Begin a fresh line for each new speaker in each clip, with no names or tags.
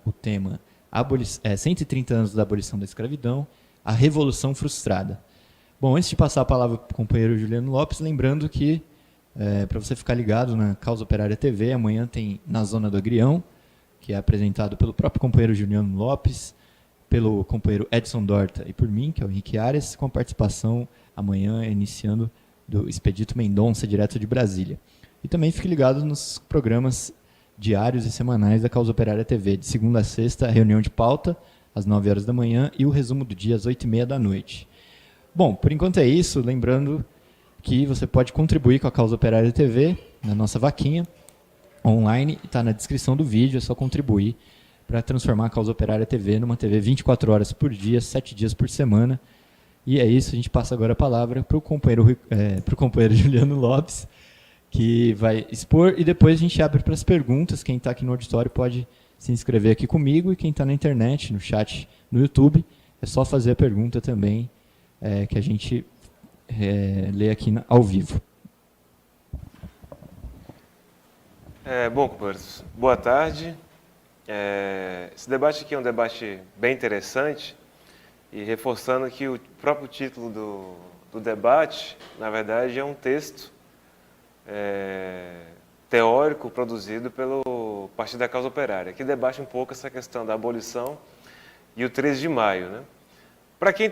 o tema 130 anos da abolição da escravidão, a Revolução Frustrada. Bom, antes de passar a palavra para o companheiro Juliano Lopes, lembrando que, para você ficar ligado na Causa Operária TV, amanhã tem Na Zona do Agrião, que é apresentado pelo próprio companheiro Juliano Lopes, pelo companheiro Edson Dorta e por mim, que é o Henrique Arias, com a participação amanhã, iniciando, do Expedito Mendonça, direto de Brasília. E também fique ligado nos programas diários e semanais da Causa Operária TV, de segunda a sexta, a reunião de pauta, às 9 horas da manhã, e o resumo do dia, às 8h30 da noite. Bom, por enquanto é isso, lembrando que você pode contribuir com a Causa Operária TV na nossa vaquinha online, está na descrição do vídeo, é só contribuir para transformar a Causa Operária TV numa TV 24 horas por dia, 7 dias por semana. E é isso, a gente passa agora a palavra para o companheiro Juliano Lopes, que vai expor, e depois a gente abre para as perguntas. Quem está aqui no auditório pode se inscrever aqui comigo, e quem está na internet, no chat, no YouTube, é só fazer a pergunta também, que a gente lê aqui ao vivo.
Bom, companheiros, boa tarde. Esse debate aqui é um debate bem interessante, e reforçando que o próprio título do debate, na verdade, é um texto teórico produzido pelo Partido da Causa Operária, que debate um pouco essa questão da abolição e o 13 de maio, né? Para quem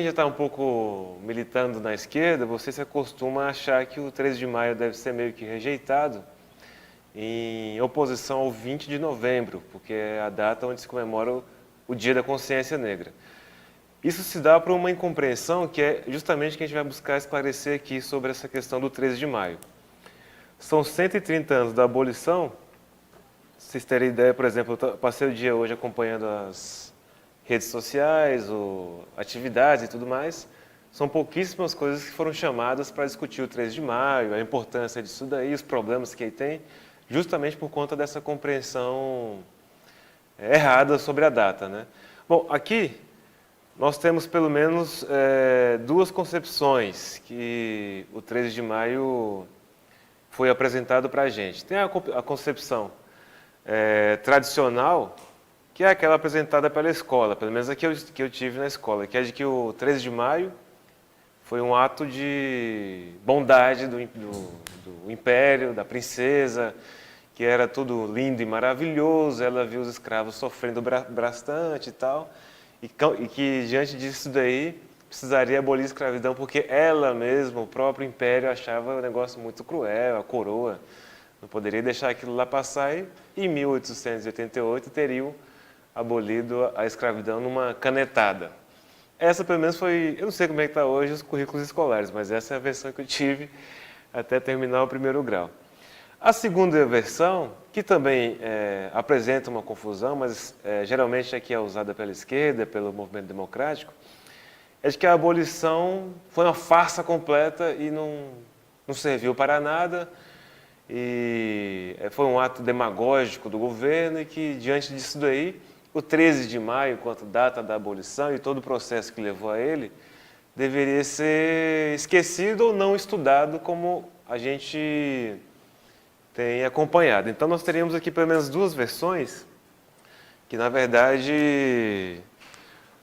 já está um pouco militando na esquerda, você se acostuma a achar que o 13 de maio deve ser meio que rejeitado, em oposição ao 20 de novembro, porque é a data onde se comemora o Dia da Consciência Negra. Isso se dá por uma incompreensão que é justamente que a gente vai buscar esclarecer aqui sobre essa questão do 13 de maio. São 130 anos da abolição. Vocês terem ideia, por exemplo, eu passei o dia hoje acompanhando as redes sociais, atividades e tudo mais. São pouquíssimas coisas que foram chamadas para discutir o 13 de maio, a importância disso daí, os problemas que ele tem, justamente por conta dessa compreensão errada sobre a data, né? Bom, aqui nós temos pelo menos duas concepções que o 13 de maio foi apresentado para a gente. Tem a concepção tradicional, que é aquela apresentada pela escola, pelo menos a que eu tive na escola, que é de que o 13 de maio foi um ato de bondade do império, da princesa, que era tudo lindo e maravilhoso, ela viu os escravos sofrendo bastante e tal, e que diante disso daí precisaria abolir a escravidão, porque ela mesma, o próprio império, achava o negócio muito cruel, a coroa não poderia deixar aquilo lá passar, e em 1888 teriam abolido a escravidão numa canetada. Essa, pelo menos, foi... Eu não sei como é que está hoje os currículos escolares, mas essa é a versão que eu tive até terminar o primeiro grau. A segunda versão, que também apresenta uma confusão, mas geralmente é que é usada pela esquerda, pelo movimento democrático, é de que a abolição foi uma farsa completa e não serviu para nada, e foi um ato demagógico do governo, e que, diante disso daí, o 13 de maio, enquanto data da abolição e todo o processo que levou a ele, deveria ser esquecido ou não estudado como a gente tem acompanhado. Então, nós teríamos aqui pelo menos duas versões, que, na verdade,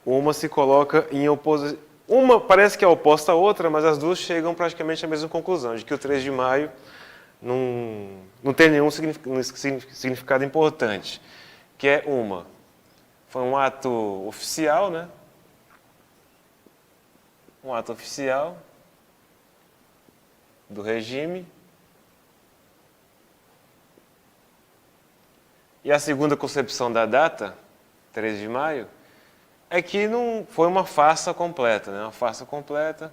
uma se coloca em oposição. Uma parece que é oposta à outra, mas as duas chegam praticamente à mesma conclusão, de que o 13 de maio não tem nenhum significado importante, que é foi um ato oficial, né? Um ato oficial do regime. E a segunda concepção da data, 13 de maio, é que não foi uma farsa completa, né? Uma farsa completa.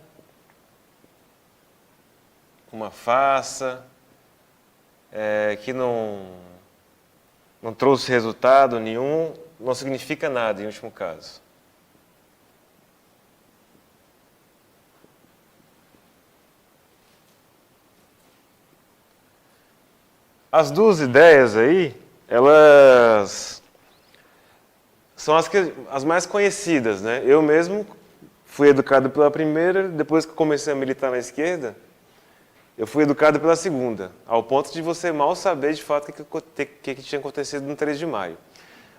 Uma farsa que não trouxe resultado nenhum, não significa nada, em último caso. As duas ideias aí, elas são as mais conhecidas, né? Eu mesmo fui educado pela primeira, depois que comecei a militar na esquerda, eu fui educado pela segunda, ao ponto de você mal saber de fato o que tinha acontecido no 13 de maio.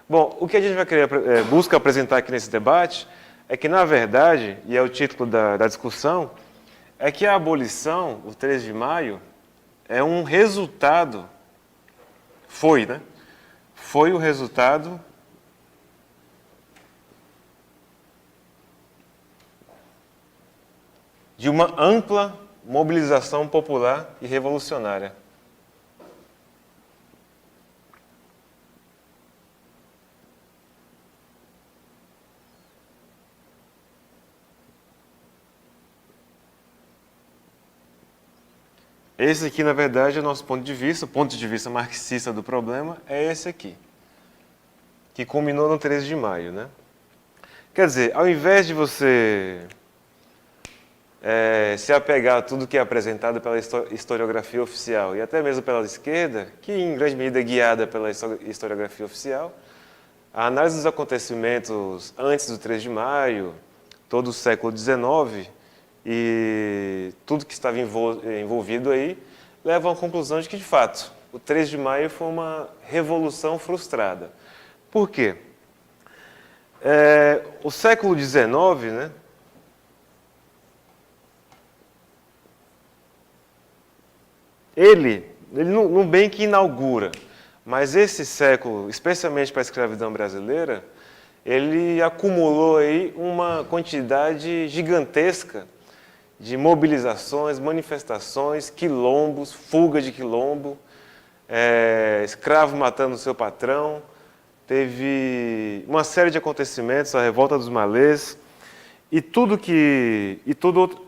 Bom, o que a gente vai querer, busca apresentar aqui nesse debate é que, na verdade, e é o título da discussão, é que a abolição, o 13 de maio, é um resultado, foi, né? Foi o resultado de uma ampla mobilização popular e revolucionária. Esse aqui, na verdade, é o nosso ponto de vista, o ponto de vista marxista do problema é esse aqui, que culminou no 13 de maio, né? Quer dizer, ao invés de você se apegar a tudo que é apresentado pela historiografia oficial e até mesmo pela esquerda, que em grande medida é guiada pela historiografia oficial, a análise dos acontecimentos antes do 3 de maio, todo o século XIX e tudo que estava envolvido aí, leva à conclusão de que, de fato, o 3 de maio foi uma revolução frustrada. Por quê? O século XIX, né, ele não bem que inaugura, mas esse século, especialmente para a escravidão brasileira, ele acumulou aí uma quantidade gigantesca de mobilizações, manifestações, quilombos, fuga de quilombo, escravo matando seu patrão, teve uma série de acontecimentos, a Revolta dos Malês, e tudo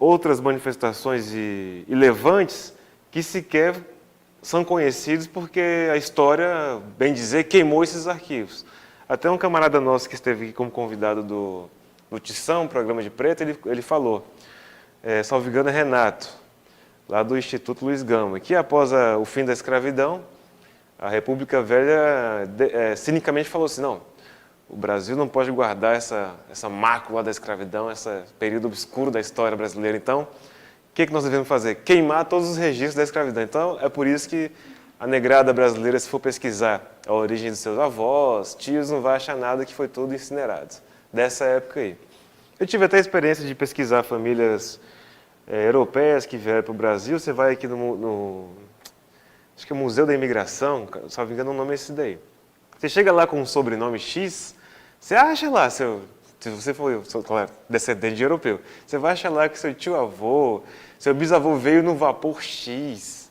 outras manifestações e levantes que sequer são conhecidos porque a história, bem dizer, queimou esses arquivos. Até um camarada nosso que esteve aqui como convidado do Tição, programa de Preto, ele falou, salvo engano é Renato, lá do Instituto Luiz Gama, que após o fim da escravidão, a República Velha cinicamente falou assim, não, o Brasil não pode guardar essa mácula da escravidão, esse período obscuro da história brasileira. Então, o que nós devemos fazer? Queimar todos os registros da escravidão. Então, é por isso que a negrada brasileira, se for pesquisar a origem dos seus avós, tios, não vai achar nada, que foi tudo incinerado. Dessa época aí. Eu tive até a experiência de pesquisar famílias europeias que vieram para o Brasil. Você vai aqui acho que é o Museu da Imigração, se não me engano o nome é esse daí. Você chega lá com um sobrenome X, você acha lá, se você for, claro, descendente de europeu, você vai achar lá que seu tio-avô, seu bisavô veio no vapor X,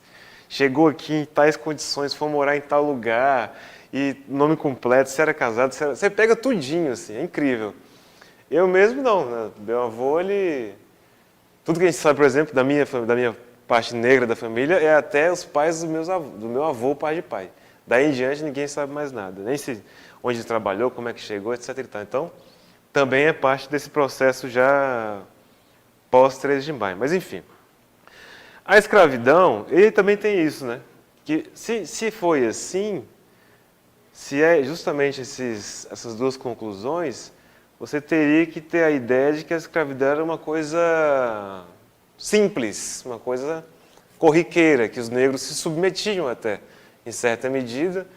chegou aqui em tais condições, foi morar em tal lugar, e nome completo, se era casado, você pega tudinho, assim, é incrível. Eu mesmo não, né? Meu avô, tudo que a gente sabe, por exemplo, da minha parte negra da família, é até os pais do meu avô, pai de pai. Daí em diante, ninguém sabe mais nada. Nem onde ele trabalhou, como é que chegou, etc. Então, também é parte desse processo já pós-13 de maio. Mas, enfim. A escravidão, ele também tem isso, né? Que se foi assim, se é justamente essas duas conclusões, você teria que ter a ideia de que a escravidão era uma coisa simples, uma coisa corriqueira, que os negros se submetiam até, em certa medida,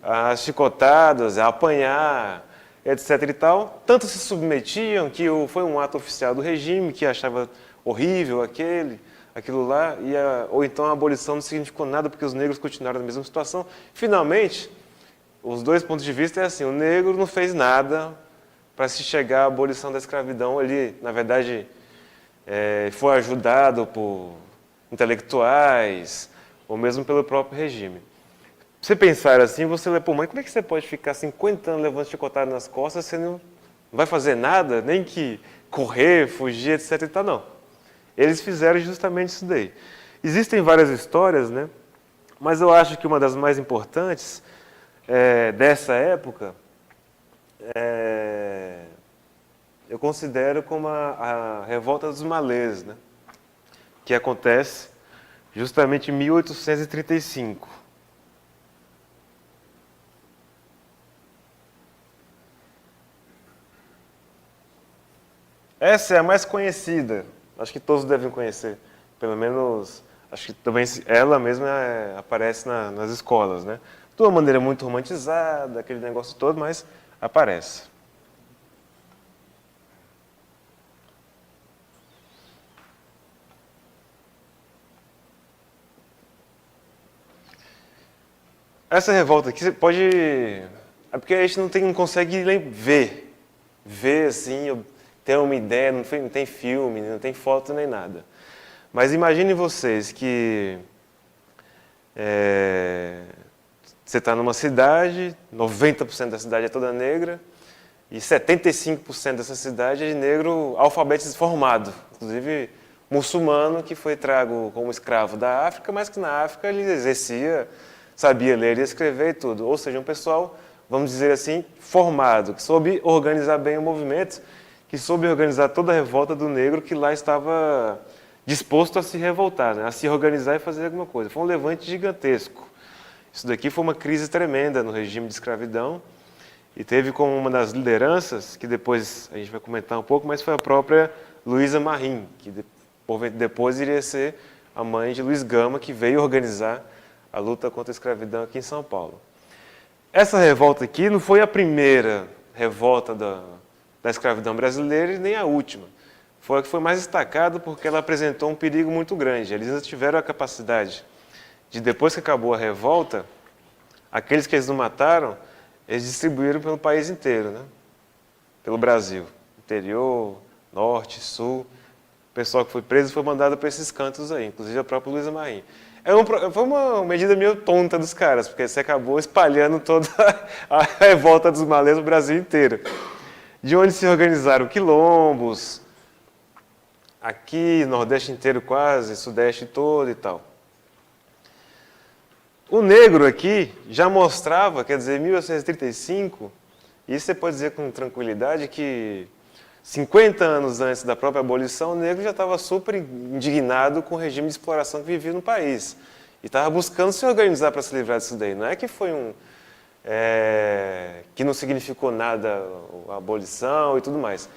a chicotadas, a apanhar, etc. e tal. Tanto se submetiam que foi um ato oficial do regime, que achava horrível aquilo lá, ou então a abolição não significou nada porque os negros continuaram na mesma situação. Finalmente, os dois pontos de vista é assim, o negro não fez nada para se chegar à abolição da escravidão. Ele, na verdade, foi ajudado por intelectuais, ou mesmo pelo próprio regime. Se você pensar assim, você lê, mas como é que você pode ficar 50 anos levando chicotada nas costas, você não vai fazer nada, nem que correr, fugir, etc. e tal, não. Eles fizeram justamente isso daí. Existem várias histórias, né? Mas eu acho que uma das mais importantes dessa época, eu considero como a Revolta dos Malês, né? Que acontece justamente em 1835. Essa é a mais conhecida, acho que todos devem conhecer, pelo menos, acho que também ela mesma aparece nas escolas, né? De uma maneira muito romantizada, aquele negócio todo, mas aparece. Essa revolta aqui, você pode... É porque a gente não consegue ver assim, ter uma ideia, não tem filme, não tem foto nem nada. Mas imaginem vocês que você está numa cidade, 90% da cidade é toda negra, e 75% dessa cidade é de negro alfabetizado formado, inclusive muçulmano que foi trago como escravo da África, mas que na África ele exercia, sabia ler e escrever e tudo. Ou seja, um pessoal, vamos dizer assim, formado, que soube organizar bem o movimento, que soube organizar toda a revolta do negro que lá estava disposto a se revoltar, né? A se organizar e fazer alguma coisa. Foi um levante gigantesco. Isso daqui foi uma crise tremenda no regime de escravidão e teve como uma das lideranças, que depois a gente vai comentar um pouco, mas foi a própria Luísa Marim, que depois iria ser a mãe de Luiz Gama, que veio organizar a luta contra a escravidão aqui em São Paulo. Essa revolta aqui não foi a primeira revolta da escravidão brasileira e nem a última. Foi a que foi mais destacada porque ela apresentou um perigo muito grande. Eles tiveram a capacidade de, depois que acabou a revolta, aqueles que eles não mataram, eles distribuíram pelo país inteiro, né? Pelo Brasil. Interior, norte, sul. O pessoal que foi preso foi mandado para esses cantos aí, inclusive a própria Luísa Marim. Foi uma medida meio tonta dos caras, porque você acabou espalhando toda a revolta dos malês no Brasil inteiro. De onde se organizaram quilombos, aqui, Nordeste inteiro quase, Sudeste todo e tal. O negro aqui já mostrava, quer dizer, em 1835, e isso você pode dizer com tranquilidade, que 50 anos antes da própria abolição, o negro já estava super indignado com o regime de exploração que vivia no país. E estava buscando se organizar para se livrar disso daí. Não é que foi que não significou nada a abolição e tudo mais.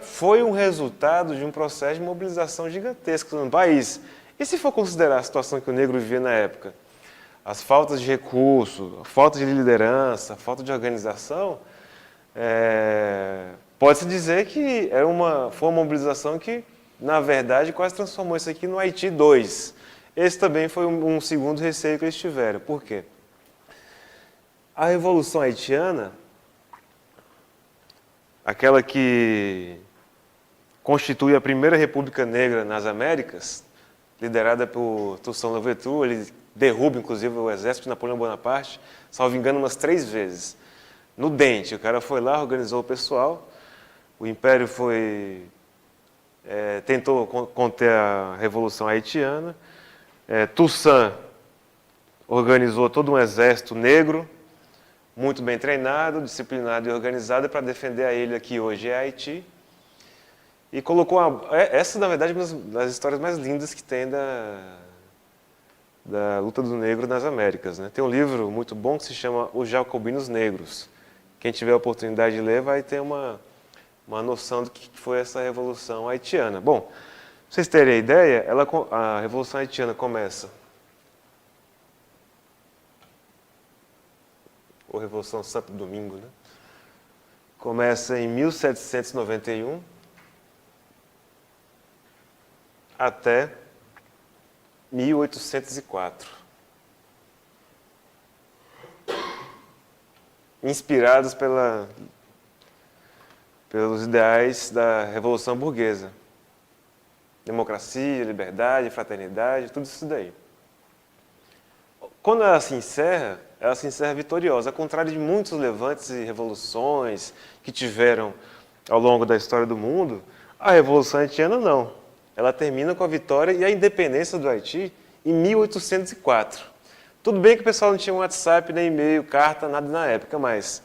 Foi um resultado de um processo de mobilização gigantesco no país. E se for considerar a situação que o negro vivia na época, as faltas de recurso, a falta de liderança, a falta de organização, pode-se dizer que foi uma mobilização que, na verdade, quase transformou isso aqui no Haiti 2. Esse também foi um segundo receio que eles tiveram. Por quê? A Revolução Haitiana, aquela que constitui a primeira república negra nas Américas, liderada por Toussaint Louverture, ele derruba, inclusive, o exército de Napoleão Bonaparte, salvo engano, umas 3 vezes. No dente, o cara foi lá, organizou o pessoal, o Império tentou conter a Revolução Haitiana, Toussaint organizou todo um exército negro, muito bem treinado, disciplinado e organizado para defender a ilha que hoje é Haiti. E colocou essa, na verdade, é uma das histórias mais lindas que tem da luta do negro nas Américas, né? Tem um livro muito bom que se chama Os Jacobinos Negros. Quem tiver a oportunidade de ler vai ter uma noção do que foi essa Revolução Haitiana. Bom, para vocês terem a ideia, a Revolução Haitiana começa... ou Revolução Santo Domingo, né? Começa em 1791 até 1804. Inspirados pelos ideais da Revolução Burguesa. Democracia, liberdade, fraternidade, tudo isso daí. Quando ela se encerra vitoriosa, ao contrário de muitos levantes e revoluções que tiveram ao longo da história do mundo, a Revolução Haitiana não. Ela termina com a vitória e a independência do Haiti em 1804. Tudo bem que o pessoal não tinha WhatsApp, nem e-mail, carta, nada na época, mas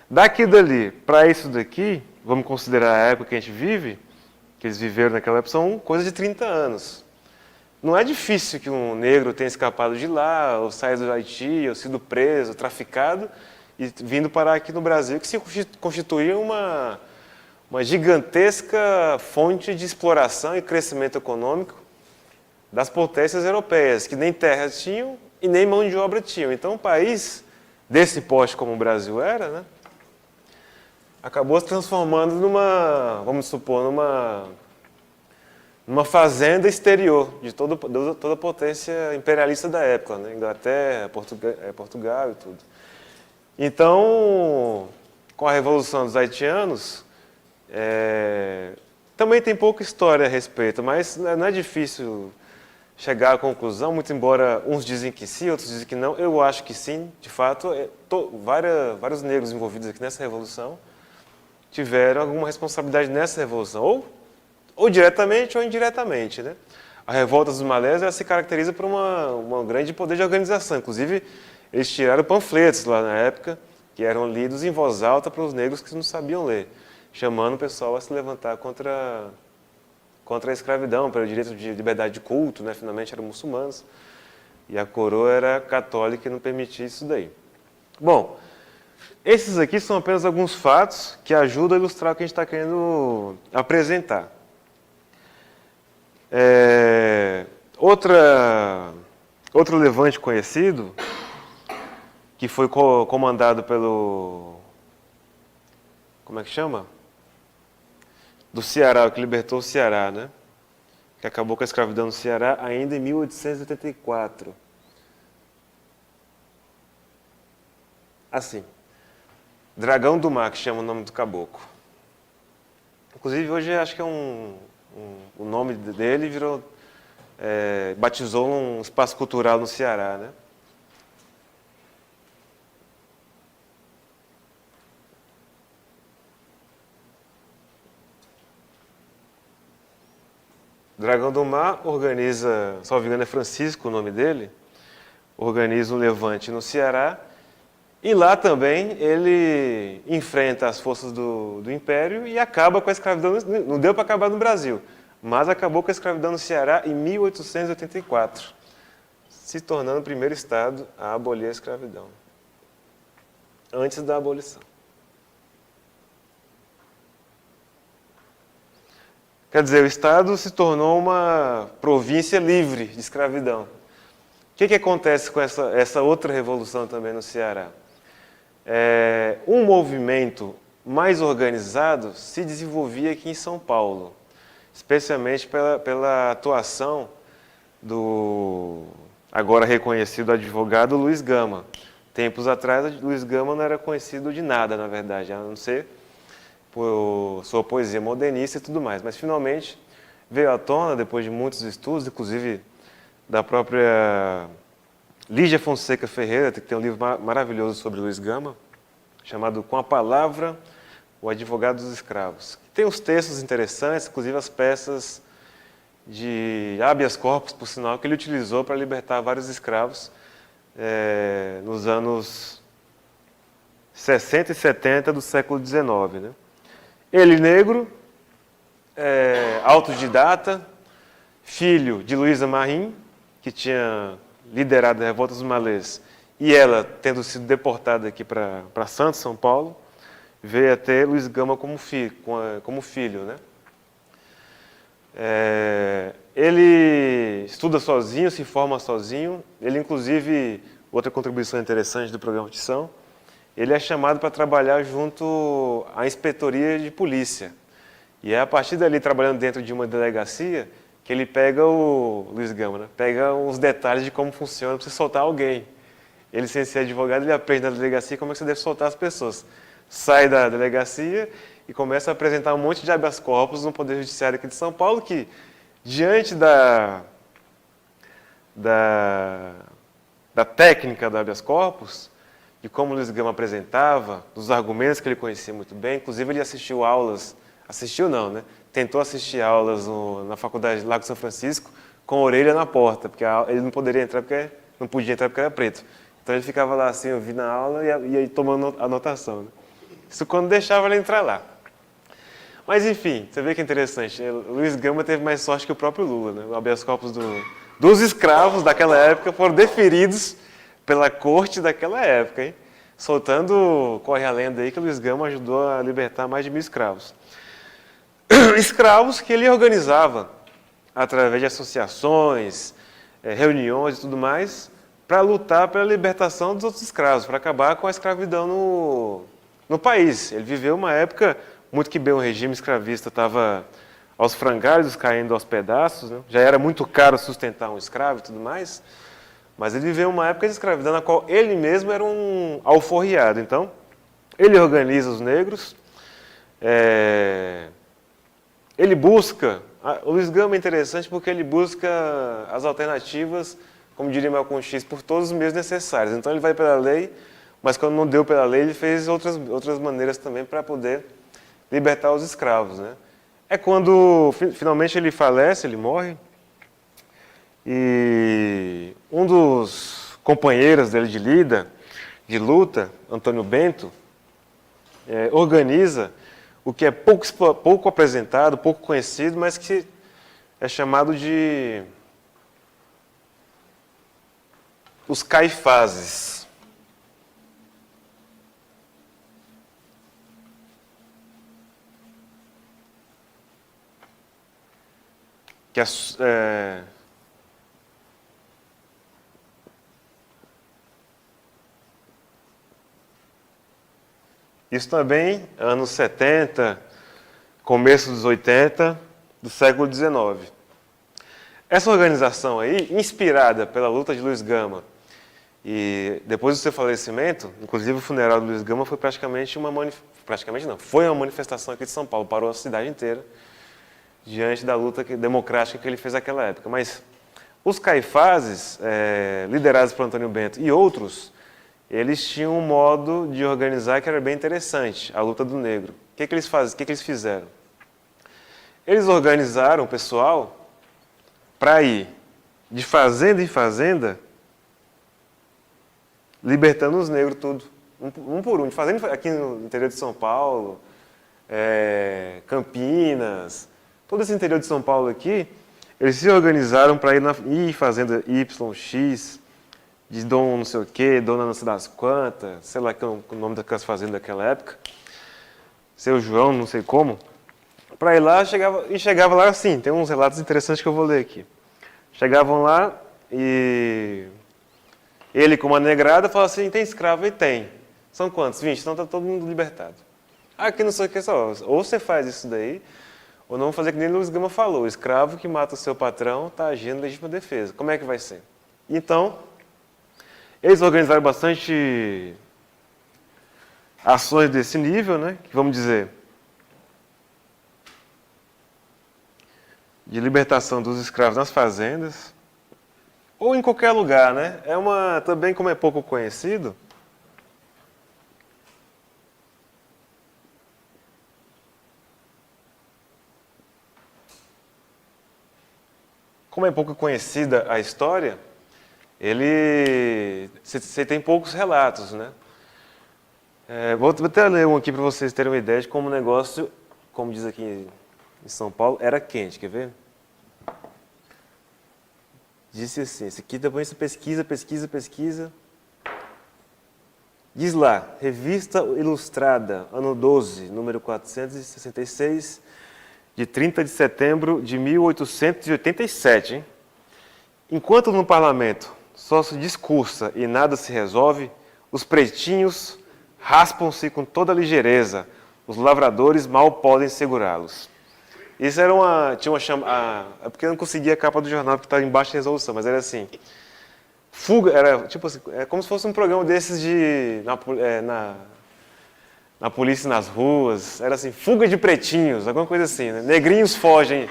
daqui dali para isso daqui, vamos considerar a época que a gente vive, que eles viveram naquela época, são coisa de 30 anos. Não é difícil que um negro tenha escapado de lá, ou saído do Haiti, ou sido preso, traficado, e vindo parar aqui no Brasil, que se constituía uma gigantesca fonte de exploração e crescimento econômico das potências europeias, que nem terras tinham e nem mão de obra tinham. Então, um país desse porte como o Brasil era, né, acabou se transformando numa, vamos supor, numa fazenda exterior de toda a potência imperialista da época, né, Inglaterra, Portugal e tudo. Então, com a Revolução dos Haitianos, também tem pouca história a respeito, mas não é difícil chegar à conclusão, muito embora uns dizem que sim, outros dizem que não. Eu acho que sim, de fato, vários negros envolvidos aqui nessa Revolução tiveram alguma responsabilidade nessa Revolução, ou diretamente ou indiretamente, né? A Revolta dos Malés ela se caracteriza por um grande poder de organização. Inclusive, eles tiraram panfletos lá na época, que eram lidos em voz alta para os negros que não sabiam ler, chamando o pessoal a se levantar contra a escravidão, pelo direito de liberdade de culto, né? Finalmente eram muçulmanos, e a coroa era católica e não permitia isso daí. Bom, esses aqui são apenas alguns fatos que ajudam a ilustrar o que a gente está querendo apresentar. Outro levante conhecido, que foi comandado pelo... Como é que chama? Do Ceará, que libertou o Ceará, né? Que acabou com a escravidão no Ceará ainda em 1884. Assim, Dragão do Mar, que chama o nome do caboclo. Inclusive, hoje acho que é o nome dele virou... batizou um espaço cultural no Ceará, né? Dragão do Mar organiza, salvo engano é Francisco o nome dele, organiza um levante no Ceará e lá também ele enfrenta as forças do Império e acaba com a escravidão, não deu para acabar no Brasil, mas acabou com a escravidão no Ceará em 1884, se tornando o primeiro estado a abolir a escravidão, antes da abolição. Quer dizer, o Estado se tornou uma província livre de escravidão. O que acontece com essa outra revolução também no Ceará? Um movimento mais organizado se desenvolvia aqui em São Paulo, especialmente pela atuação do agora reconhecido advogado Luiz Gama. Tempos atrás, Luiz Gama não era conhecido de nada, na verdade, a não ser por sua poesia modernista e tudo mais. Mas, finalmente, veio à tona, depois de muitos estudos, inclusive da própria Lígia Fonseca Ferreira, que tem um livro maravilhoso sobre Luiz Gama, chamado Com a Palavra, o Advogado dos Escravos. Tem uns textos interessantes, inclusive as peças de habeas corpus, por sinal, que ele utilizou para libertar vários escravos nos anos 60 e 70 do século XIX, né? Ele negro, autodidata, filho de Luísa Marim, que tinha liderado a Revolta dos Malês, e ela, tendo sido deportada aqui para Santos, São Paulo, veio a ter Luiz Gama como filho, né? Ele estuda sozinho, se forma sozinho. Ele, inclusive, outra contribuição interessante do programa de Tição, ele é chamado para trabalhar junto à inspetoria de polícia. E é a partir dali, trabalhando dentro de uma delegacia, que ele pega o Luiz Gama, né? Pega os detalhes de como funciona para você soltar alguém. Ele, sem ser advogado, ele aprende na delegacia como é que você deve soltar as pessoas. Sai da delegacia e começa a apresentar um monte de habeas corpus no Poder Judiciário aqui de São Paulo, que, diante da técnica do habeas corpus, de como Luiz Gama apresentava, dos argumentos que ele conhecia muito bem, inclusive ele assistiu aulas, tentou assistir aulas na Faculdade de Lago São Francisco com a orelha na porta, porque ele não podia entrar porque era preto. Então ele ficava lá assim, ouvindo a aula e aí tomando anotação, né? Isso quando deixava ele entrar lá. Mas enfim, você vê que é interessante, né? Luiz Gama teve mais sorte que o próprio Lula, né? Os habeas corpus dos escravos daquela época foram deferidos pela corte daquela época, hein? Corre a lenda aí que Luiz Gama ajudou a libertar mais de 1.000 escravos. Escravos que ele organizava através de associações, reuniões e tudo mais, para lutar pela libertação dos outros escravos, para acabar com a escravidão no país. Ele viveu uma época muito que bem o regime escravista estava aos frangalhos, caindo aos pedaços, né? Já era muito caro sustentar um escravo e tudo mais, mas ele viveu uma época de escravidão na qual ele mesmo era um alforriado. Então, ele organiza os negros, ele busca... O Luiz Gama é interessante porque ele busca as alternativas, como diria Malcolm X, por todos os meios necessários. Então ele vai pela lei, mas quando não deu pela lei, ele fez outras maneiras também para poder libertar os escravos, né? É quando finalmente ele falece, ele morre, e um dos companheiros dele de luta, Antônio Bento, organiza o que é pouco apresentado, pouco conhecido, mas que é chamado de os Caifazes. Que isso também, anos 70, começo dos 80, do século XIX. Essa organização aí, inspirada pela luta de Luiz Gama, e depois do seu falecimento, inclusive o funeral de Luiz Gama foi foi uma manifestação aqui de São Paulo, parou a cidade inteira, diante da luta democrática que ele fez naquela época. Mas os Caifazes, liderados por Antônio Bento e outros, eles tinham um modo de organizar que era bem interessante, a luta do negro. O que eles fizeram? Eles organizaram o pessoal para ir de fazenda em fazenda, libertando os negros tudo, um por um. De fazenda aqui no interior de São Paulo, Campinas, todo esse interior de São Paulo aqui, eles se organizaram para ir em fazenda Y, X, de Dom não sei o quê, Dona não sei das quantas, sei lá que é o nome daquelas fazendas daquela época, Seu João, não sei como, para ir lá, chegava lá assim, tem uns relatos interessantes que eu vou ler aqui. Chegavam lá e ele com uma negrada falava assim, tem escravo? E tem. São quantos? 20, então está todo mundo libertado. Aqui não sei o que, só, ou você faz isso daí, ou não fazer que nem Luiz Gama falou, o escravo que mata o seu patrão está agindo em legítima defesa. Como é que vai ser? Então, eles organizaram bastante ações desse nível, né? Que vamos dizer, de libertação dos escravos nas fazendas, ou em qualquer lugar, né? Também como é pouco conhecido, como é pouco conhecida a história, você tem poucos relatos, né? Vou até ler um aqui para vocês terem uma ideia de como o negócio, como diz aqui em São Paulo, era quente, quer ver? Disse assim, esse aqui depois você pesquisa. Diz lá, Revista Ilustrada, ano 12, número 466, de 30 de setembro de 1887, hein? Enquanto no parlamento só se discursa e nada se resolve, os pretinhos raspam-se com toda ligeireza, os lavradores mal podem segurá-los. Isso era é porque eu não conseguia a capa do jornal porque estava embaixo da resolução, mas era assim, fuga, era tipo assim, como se fosse um programa desses na polícia nas ruas, era assim, fuga de pretinhos, alguma coisa assim, né? Negrinhos fogem,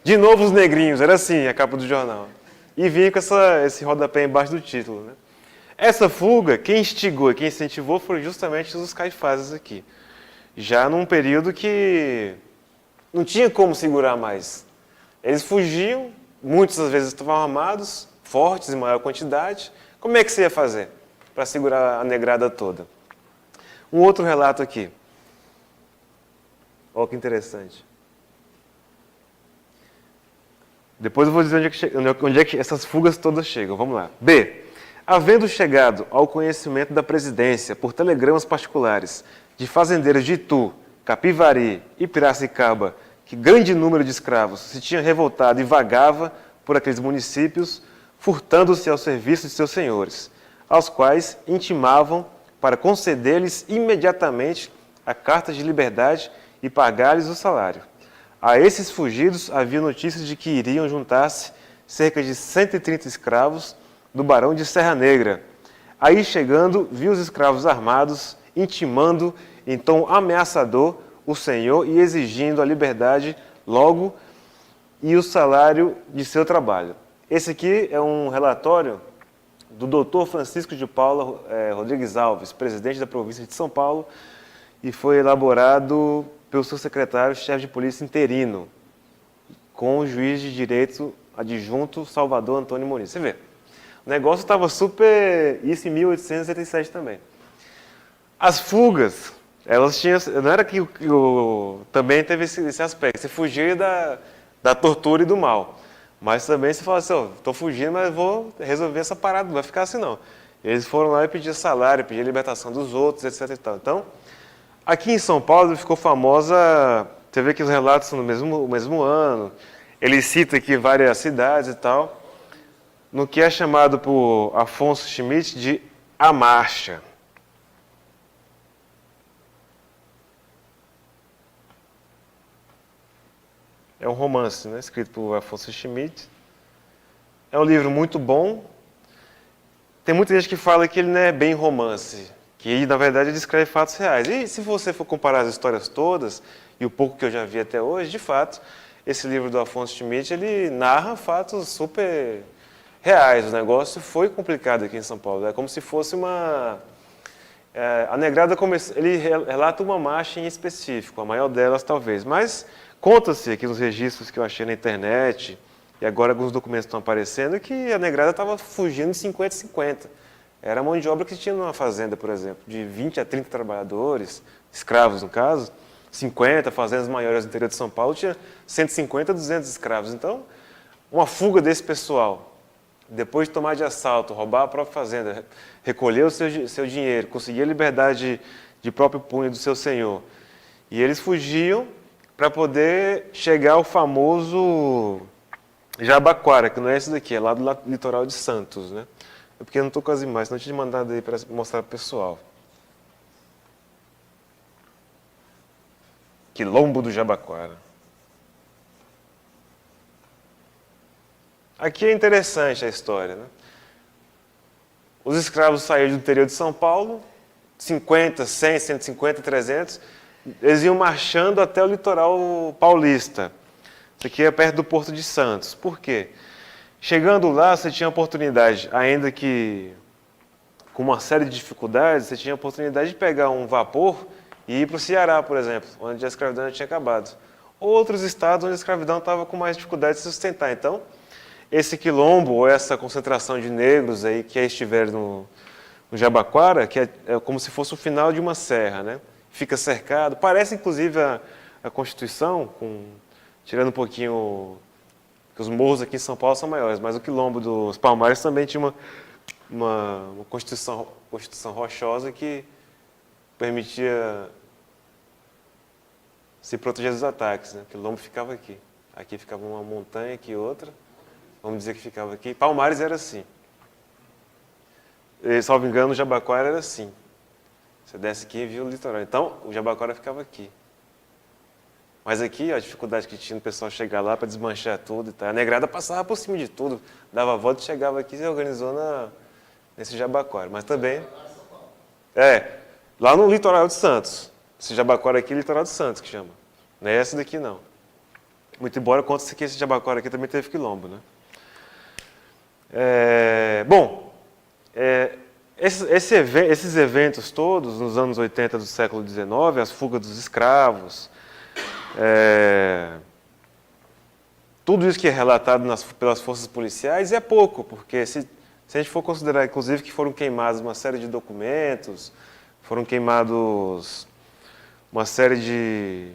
de novo os negrinhos, era assim a capa do jornal. E vinha com esse rodapé embaixo do título, né? Essa fuga, quem instigou e quem incentivou foram justamente os Caifazes aqui. Já num período que não tinha como segurar mais. Eles fugiam, muitas das vezes estavam armados, fortes em maior quantidade. Como é que você ia fazer para segurar a negrada toda? Um outro relato aqui. Olha que interessante. Depois eu vou dizer onde é que essas fugas todas chegam. Vamos lá. B. Havendo chegado ao conhecimento da presidência, por telegramas particulares, de fazendeiros de Itu, Capivari e Piracicaba, que grande número de escravos se tinha revoltado e vagava por aqueles municípios, furtando-se ao serviço de seus senhores, aos quais intimavam para conceder-lhes imediatamente a carta de liberdade e pagar-lhes o salário. A esses fugidos havia notícias de que iriam juntar-se cerca de 130 escravos do barão de Serra Negra. Aí, chegando, viu os escravos armados, intimando em tom ameaçador o senhor e exigindo a liberdade logo e o salário de seu trabalho. Esse aqui é um relatório do Dr. Francisco de Paula Rodrigues Alves, presidente da província de São Paulo, e foi elaborado pelo seu secretário-chefe de polícia interino, com o juiz de direito adjunto Salvador Antônio Muniz. Você vê, o negócio estava super... Isso em 1887 também. As fugas, elas tinham... Não era que também teve esse aspecto. Você fugia da tortura e do mal. Mas também você fala assim, estou fugindo, mas vou resolver essa parada, não vai ficar assim não. Eles foram lá e pediram salário, pediram libertação dos outros, etc. e tal. Então, aqui em São Paulo ficou famosa... Você vê que os relatos são no mesmo ano. Ele cita aqui várias cidades e tal, no que é chamado por Afonso Schmidt de A Marcha. É um romance, né, escrito por Afonso Schmidt. É um livro muito bom. Tem muita gente que fala que ele não é bem romance, que na verdade descreve fatos reais. E se você for comparar as histórias todas, e o pouco que eu já vi até hoje, de fato, esse livro do Afonso Schmidt, ele narra fatos super reais. O negócio foi complicado aqui em São Paulo. É como se fosse uma... a Negrada, ele relata uma marcha em específico, a maior delas talvez, mas conta-se aqui nos registros que eu achei na internet, e agora alguns documentos estão aparecendo, que a Negrada estava fugindo de 50 e 50. Era a mão de obra que tinha numa fazenda, por exemplo, de 20 a 30 trabalhadores, escravos no caso, 50 fazendas maiores do interior de São Paulo, tinha 150, 200 escravos. Então, uma fuga desse pessoal, depois de tomar de assalto, roubar a própria fazenda, recolher o seu dinheiro, conseguir a liberdade de próprio punho do seu senhor, e eles fugiam para poder chegar ao famoso Jabaquara, que não é esse daqui, é lá do litoral de Santos, né? É porque eu não estou com as imagens, senão eu tinha mandado aí para mostrar para o pessoal. Quilombo do Jabaquara. Aqui é interessante a história, né? Os escravos saíram do interior de São Paulo, 50, 100, 150, 300, eles iam marchando até o litoral paulista. Isso aqui é perto do Porto de Santos. Por quê? Chegando lá, você tinha a oportunidade, ainda que com uma série de dificuldades, você tinha a oportunidade de pegar um vapor e ir para o Ceará, por exemplo, onde a escravidão já tinha acabado. Outros estados onde a escravidão estava com mais dificuldade de se sustentar. Então, esse quilombo, ou essa concentração de negros aí que estiveram no Jabaquara, que é como se fosse o final de uma serra, né? Fica cercado. Parece, inclusive, a Constituição, tirando um pouquinho... que os morros aqui em São Paulo são maiores, mas o quilombo dos Palmares também tinha uma Constituição rochosa que permitia se proteger dos ataques, né? O quilombo ficava aqui. Aqui ficava uma montanha, aqui outra. Vamos dizer que ficava aqui. Palmares era assim. E, salvo engano, o Jabaquara era assim. Você desce aqui e viu o litoral. Então, o Jabaquara ficava aqui. Mas aqui, ó, a dificuldade que tinha o pessoal chegar lá para desmanchar tudo e tal. A Negrada passava por cima de tudo, dava a volta e chegava aqui e se organizou nesse Jabaquara. Mas também... lá no litoral de Santos. Esse Jabaquara aqui é litoral de Santos que chama. Não é esse daqui, não. Muito embora conte-se que esse Jabaquara aqui também teve quilombo, né? Esses eventos todos, nos anos 80 do século XIX, as fugas dos escravos, tudo isso que é relatado pelas forças policiais é pouco, porque se a gente for considerar, inclusive, que foram queimados uma série de documentos, foram queimados uma série de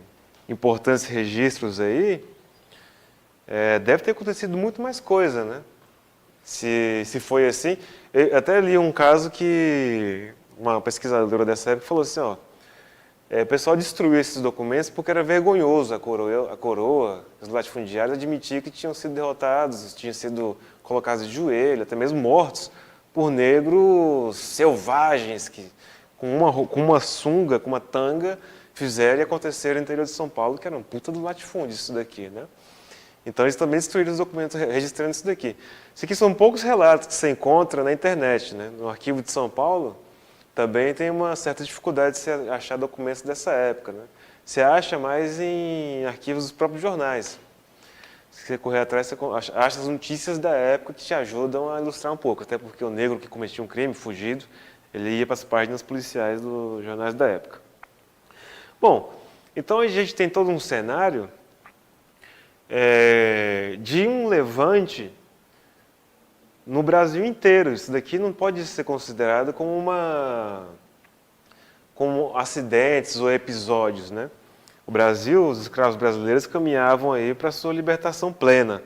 importantes registros aí, deve ter acontecido muito mais coisa, né? Se foi assim, eu até li um caso que uma pesquisadora dessa época falou assim, o pessoal destruiu esses documentos porque era vergonhoso a coroa, os latifundiários admitiam que tinham sido derrotados, tinham sido colocados de joelho, até mesmo mortos, por negros selvagens que, com uma sunga, com uma tanga, fizeram e aconteceram no interior de São Paulo, que era um puta do latifúndio isso daqui, né? Então eles também destruíram os documentos registrando isso daqui. Isso aqui são poucos relatos que você encontra na internet, né? No arquivo de São Paulo também tem uma certa dificuldade de se achar documentos dessa época, né? Você acha mais em arquivos dos próprios jornais. Se você correr atrás, você acha as notícias da época que te ajudam a ilustrar um pouco, até porque o negro que cometia um crime, fugido, ele ia para as páginas policiais dos jornais da época. Bom, então a gente tem todo um cenário de um levante no Brasil inteiro. Isso daqui não pode ser considerado como acidentes ou episódios, né? O Brasil, os escravos brasileiros caminhavam aí para a sua libertação plena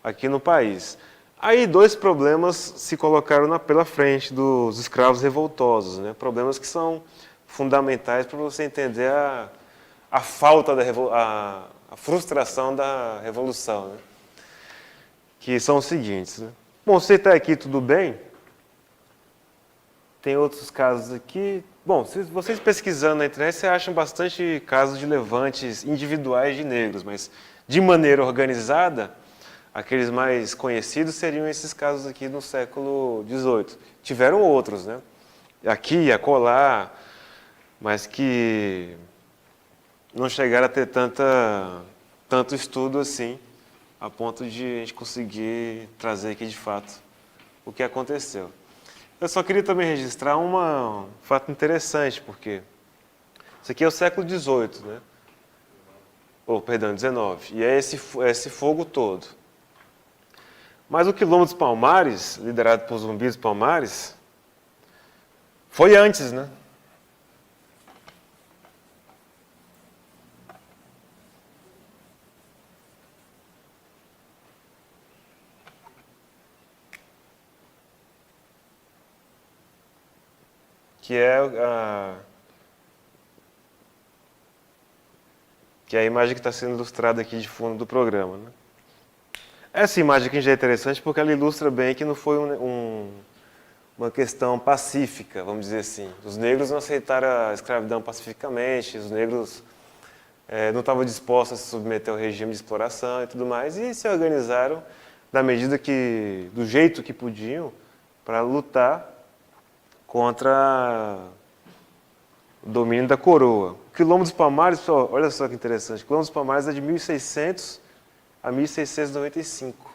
aqui no país. Aí dois problemas se colocaram pela frente dos escravos revoltosos, né? Problemas que são fundamentais para você entender a falta a frustração da revolução, né? Que são os seguintes, né? Bom, você está aqui, tudo bem? Tem outros casos aqui. Bom, se vocês pesquisando na internet, vocês acham bastante casos de levantes individuais de negros, mas de maneira organizada, aqueles mais conhecidos seriam esses casos aqui no século XVIII. Tiveram outros, né? Aqui, acolá, mas que não chegaram a ter tanto estudo assim, a ponto de a gente conseguir trazer aqui de fato o que aconteceu. Eu só queria também registrar um fato interessante, porque isso aqui é o século XVIII, né? Perdão, XIX, e é esse fogo todo. Mas o Quilombo dos Palmares, liderado por Zumbi dos Palmares, foi antes, né? Que é a imagem que está sendo ilustrada aqui de fundo do programa, né? Essa imagem aqui já é interessante porque ela ilustra bem que não foi uma questão pacífica, vamos dizer assim. Os negros não aceitaram a escravidão pacificamente, os negros não estavam dispostos a se submeter ao regime de exploração e tudo mais, e se organizaram do jeito que podiam para lutar contra o domínio da coroa. O Quilombo dos Palmares, pessoal, olha só que interessante, o Quilombo dos Palmares é de 1600 a 1695.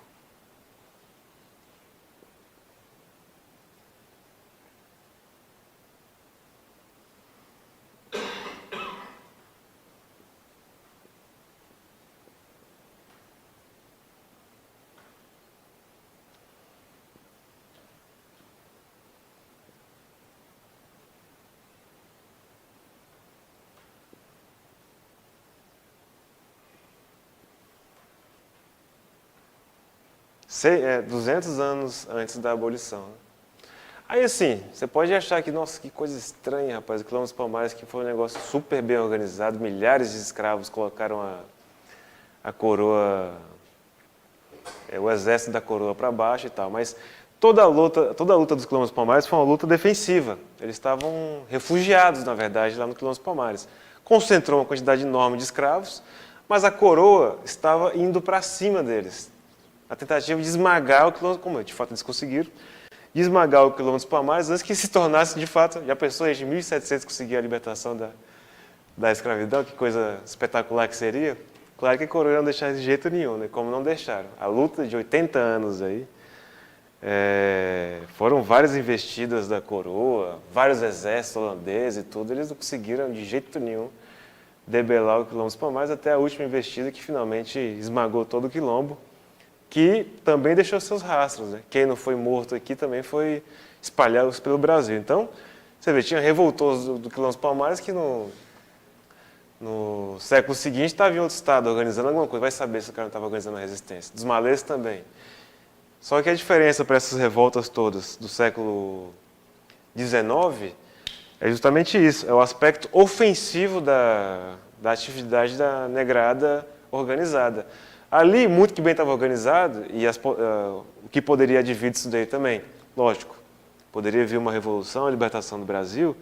É 200 anos antes da abolição. Né? Aí assim, você pode achar que, nossa, que coisa estranha, rapaz, o Quilombo dos Palmares, que foi um negócio super bem organizado, milhares de escravos colocaram a coroa, o exército da coroa para baixo e tal, mas toda a luta dos Quilombos dos Palmares foi uma luta defensiva. Eles estavam refugiados, na verdade, lá no Quilombo dos Palmares. Concentrou uma quantidade enorme de escravos, mas a coroa estava indo para cima deles. A tentativa de esmagar o Quilombo, como de fato eles conseguiram, de esmagar o Quilombo dos Palmares antes que se tornasse de fato, já pensou, em 1700 conseguir a libertação da escravidão, que coisa espetacular que seria. Claro que a coroa não deixaram de jeito nenhum, né? Como não deixaram. A luta de 80 anos aí, foram várias investidas da coroa, vários exércitos holandeses e tudo, eles não conseguiram de jeito nenhum debelar o Quilombo dos Palmares até a última investida que finalmente esmagou todo o quilombo, que também deixou seus rastros, né? Quem não foi morto aqui também foi espalhado pelo Brasil. Então, você vê, tinha revoltosos do Quilombo dos Palmares que no século seguinte estava em outro estado organizando alguma coisa. Vai saber se o cara não estava organizando a resistência. Dos malês também. Só que a diferença para essas revoltas todas do século XIX é justamente isso. É o aspecto ofensivo da atividade da negrada organizada. Ali, muito que bem estava organizado, e o que poderia advir disso daí também, lógico. Poderia vir uma revolução, a libertação do Brasil,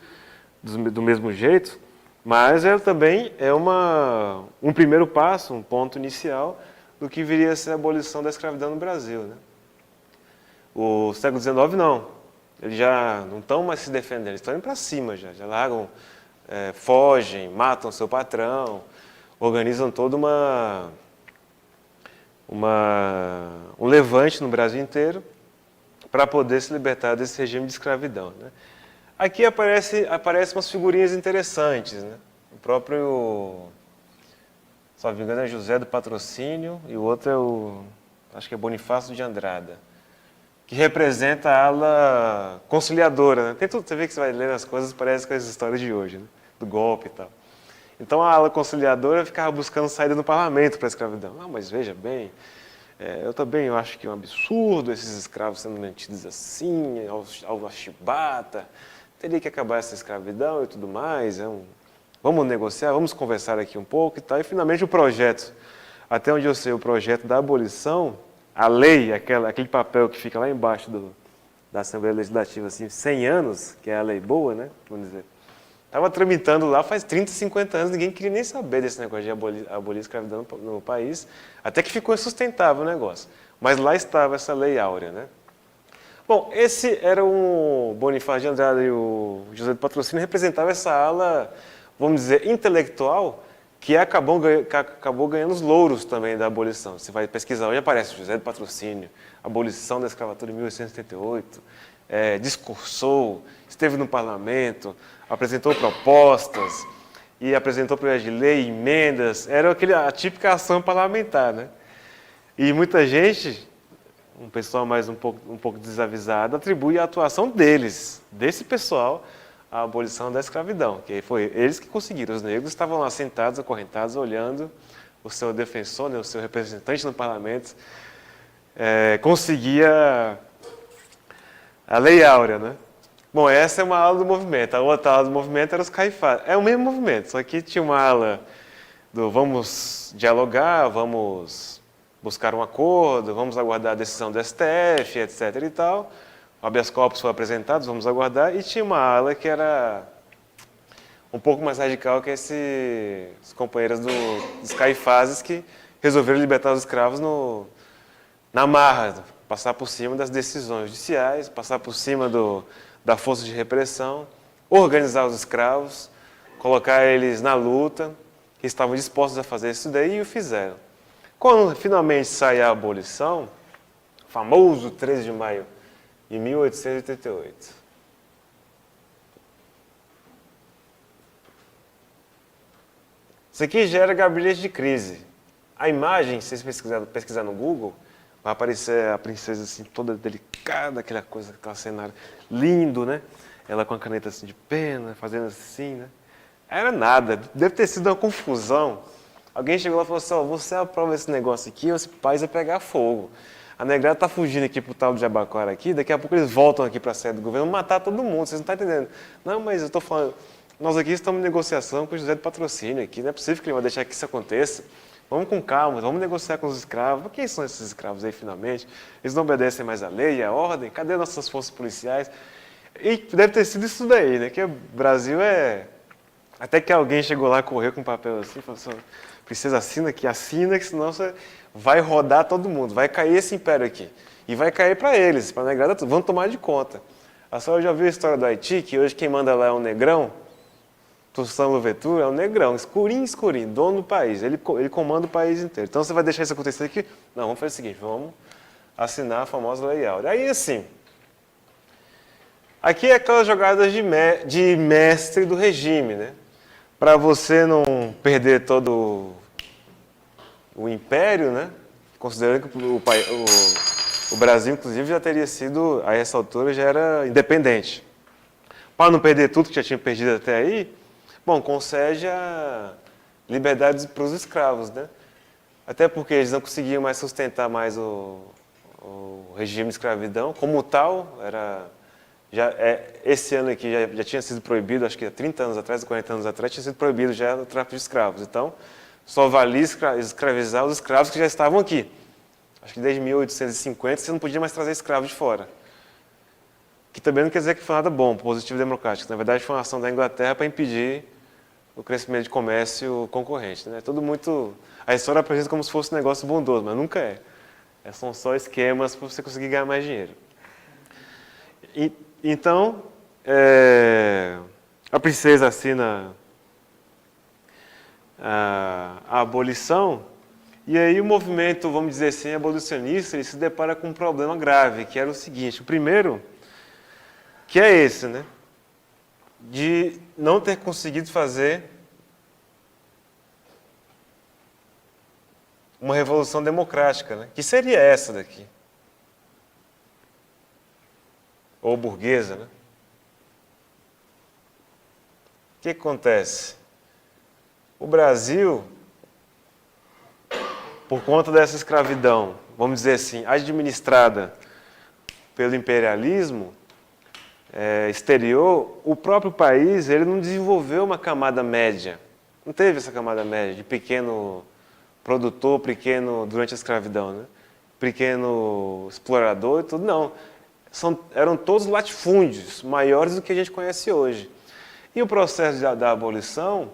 do mesmo jeito, mas ela também é um primeiro passo, um ponto inicial do que viria a ser a abolição da escravidão no Brasil, né? O século XIX não. Eles já não estão mais se defendendo, eles estão indo para cima já largam, fogem, matam seu patrão, organizam todo um levante no Brasil inteiro para poder se libertar desse regime de escravidão, né? Aqui aparecem umas figurinhas interessantes, né? O próprio, se não me engano, é José do Patrocínio e o outro acho que é Bonifácio de Andrada, que representa a ala conciliadora, né? Tem tudo, você vê que você vai lendo as coisas, parece com as histórias de hoje, né? Do golpe e tal. Então a ala conciliadora ficava buscando saída no parlamento para a escravidão. Ah, mas veja bem, eu acho que é um absurdo esses escravos sendo mantidos assim, ao chibata, teria que acabar essa escravidão e tudo mais, vamos negociar, vamos conversar aqui um pouco e tal. E finalmente o projeto, até onde eu sei, o projeto da abolição, a lei, aquele papel que fica lá embaixo da Assembleia Legislativa, assim, 100 anos, que é a lei boa, né, vamos dizer, estava tramitando lá faz 30, 50 anos, ninguém queria nem saber desse negócio de abolir a escravidão no país, até que ficou insustentável o negócio. Mas lá estava essa lei áurea, né? Bom, esse era o Bonifácio de Andrade e o José do Patrocínio, representava essa ala, vamos dizer, intelectual, que acabou ganhando os louros também da abolição. Você vai pesquisar, hoje aparece José do Patrocínio, abolição da escravatura em 1878, discursou, esteve no parlamento, apresentou propostas e apresentou projetos de lei, emendas, era a típica ação parlamentar, né? E muita gente, um pessoal mais um pouco desavisado, atribui a atuação desse pessoal, à abolição da escravidão, que foi eles que conseguiram. Os negros estavam lá sentados, acorrentados, olhando o seu defensor, né, o seu representante no parlamento, conseguia a Lei Áurea, né? Bom, essa é uma ala do movimento. A outra ala do movimento era os caifás. É o mesmo movimento, só que tinha uma ala do vamos dialogar, vamos buscar um acordo, vamos aguardar a decisão do STF, etc. e tal. O habeas corpus foi apresentado, vamos aguardar. E tinha uma ala que era um pouco mais radical que os companheiros dos caifás que resolveram libertar os escravos na marra, passar por cima das decisões judiciais, passar por cima da força de repressão, organizar os escravos, colocar eles na luta, que estavam dispostos a fazer isso daí e o fizeram. Quando finalmente sai a abolição, famoso 13 de maio de 1888. Isso aqui gera gabinete de crise. A imagem, se vocês pesquisar no Google, vai aparecer a princesa assim, toda delicada, aquele cenário lindo, né? Ela com a caneta assim de pena, fazendo assim, né? Era nada, deve ter sido uma confusão. Alguém chegou lá e falou assim, você aprova esse negócio aqui, esse país vai pegar fogo. A negrada está fugindo aqui para o tal de Jabaquara aqui, daqui a pouco eles voltam aqui para a sede do governo, vão matar todo mundo, vocês não estão entendendo. Não, mas eu estou falando, nós aqui estamos em negociação com o José do Patrocínio aqui, não é possível que ele vai deixar que isso aconteça. Vamos com calma, vamos negociar com os escravos. Quem são esses escravos aí, finalmente? Eles não obedecem mais à lei e à ordem? Cadê nossas forças policiais? E deve ter sido isso daí, né? Que o Brasil até que alguém chegou lá, correu com um papel assim, falou assim, princesa, assina, que senão você vai rodar todo mundo, vai cair esse império aqui. E vai cair para eles, para a negrada tudo, vão tomar de conta. A senhora já viu a história do Haiti, que hoje quem manda lá é um negrão? Toussaint Louverture é um negrão, escurinho, dono do país, ele comanda o país inteiro. Então você vai deixar isso acontecer aqui? Não, vamos fazer o seguinte, vamos assinar a famosa Lei Áurea. Aí assim, aqui é aquelas jogadas de mestre do regime, né? Para você não perder todo o império, né? Considerando que o Brasil, inclusive, já teria sido, a essa altura, já era independente. Para não perder tudo que já tinha perdido até aí, bom, concede a liberdade para os escravos, né? Até porque eles não conseguiam mais sustentar mais o regime de escravidão. Como tal, esse ano aqui já tinha sido proibido, acho que há 30 anos atrás, 40 anos atrás, tinha sido proibido já o tráfico de escravos. Então, só valia escravizar os escravos que já estavam aqui. Acho que desde 1850 você não podia mais trazer escravos de fora. Que também não quer dizer que foi nada bom, positivo e democrático. Na verdade, foi uma ação da Inglaterra para impedir o crescimento de comércio concorrente. Né? Tudo muito... A história apresenta como se fosse um negócio bondoso, mas nunca é. São só esquemas para você conseguir ganhar mais dinheiro. Então, a princesa assina a abolição, e aí o movimento, vamos dizer assim, abolicionista, ele se depara com um problema grave, que era o seguinte: o primeiro, que é esse, né? De não ter conseguido fazer uma revolução democrática, né? Que seria essa daqui. Ou burguesa, né? O que acontece? O Brasil, por conta dessa escravidão, vamos dizer assim, administrada pelo imperialismo exterior, o próprio país ele não desenvolveu uma camada média. Não teve essa camada média de pequeno produtor, pequeno durante a escravidão, né? Pequeno explorador e tudo, não. Eram todos latifúndios, maiores do que a gente conhece hoje. E o processo da abolição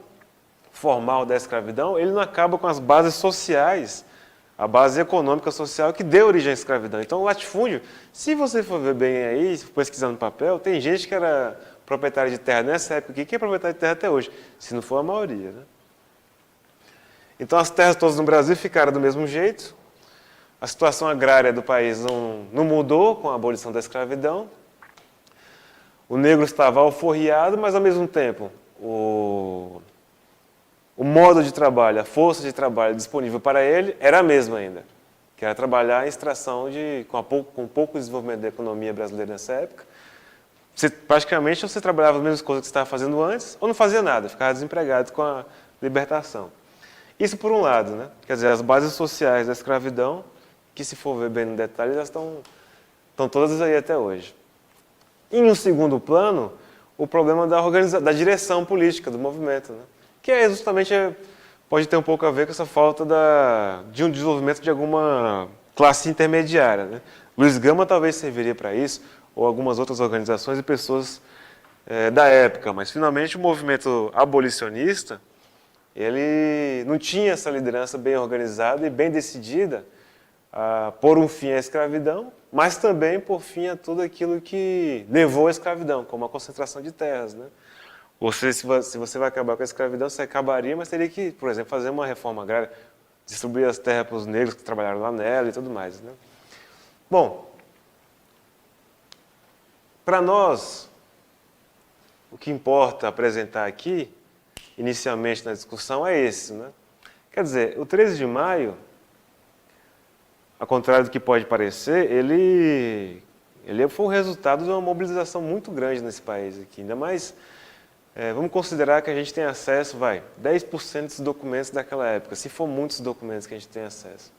formal da escravidão, ele não acaba com as bases sociais, a base econômica social que deu origem à escravidão. Então, o latifúndio, se você for ver bem aí, pesquisando no papel, tem gente que era proprietária de terra nessa época aqui, que é proprietário de terra até hoje, se não for a maioria, né? Então, as terras todas no Brasil ficaram do mesmo jeito, a situação agrária do país não mudou com a abolição da escravidão, o negro estava alforriado, mas, ao mesmo tempo, o modo de trabalho, a força de trabalho disponível para ele era a mesma ainda, que era trabalhar em extração com pouco desenvolvimento da economia brasileira nessa época. Praticamente você trabalhava as mesmas coisas que você estava fazendo antes, ou não fazia nada, ficava desempregado com a libertação. Isso por um lado, né? Quer dizer, as bases sociais da escravidão, que se for ver bem no detalhe, elas estão todas aí até hoje. E, em um segundo plano, o problema da direção política do movimento, né? Que justamente pode ter um pouco a ver com essa falta de um desenvolvimento de alguma classe intermediária, né? Luiz Gama talvez serviria para isso, ou algumas outras organizações e pessoas da época, mas finalmente o movimento abolicionista ele não tinha essa liderança bem organizada e bem decidida a pôr um fim à escravidão, mas também pôr fim a tudo aquilo que levou à escravidão, como a concentração de terras, né? Ou seja, se você vai acabar com a escravidão, você acabaria, mas teria que, por exemplo, fazer uma reforma agrária, distribuir as terras para os negros que trabalharam lá nela e tudo mais, né? Bom, para nós, o que importa apresentar aqui, inicialmente na discussão, é esse, né? Quer dizer, o 13 de maio, ao contrário do que pode parecer, ele foi o resultado de uma mobilização muito grande nesse país aqui, ainda mais... vamos considerar que a gente tem acesso, 10% dos documentos daquela época, se for muitos documentos que a gente tem acesso.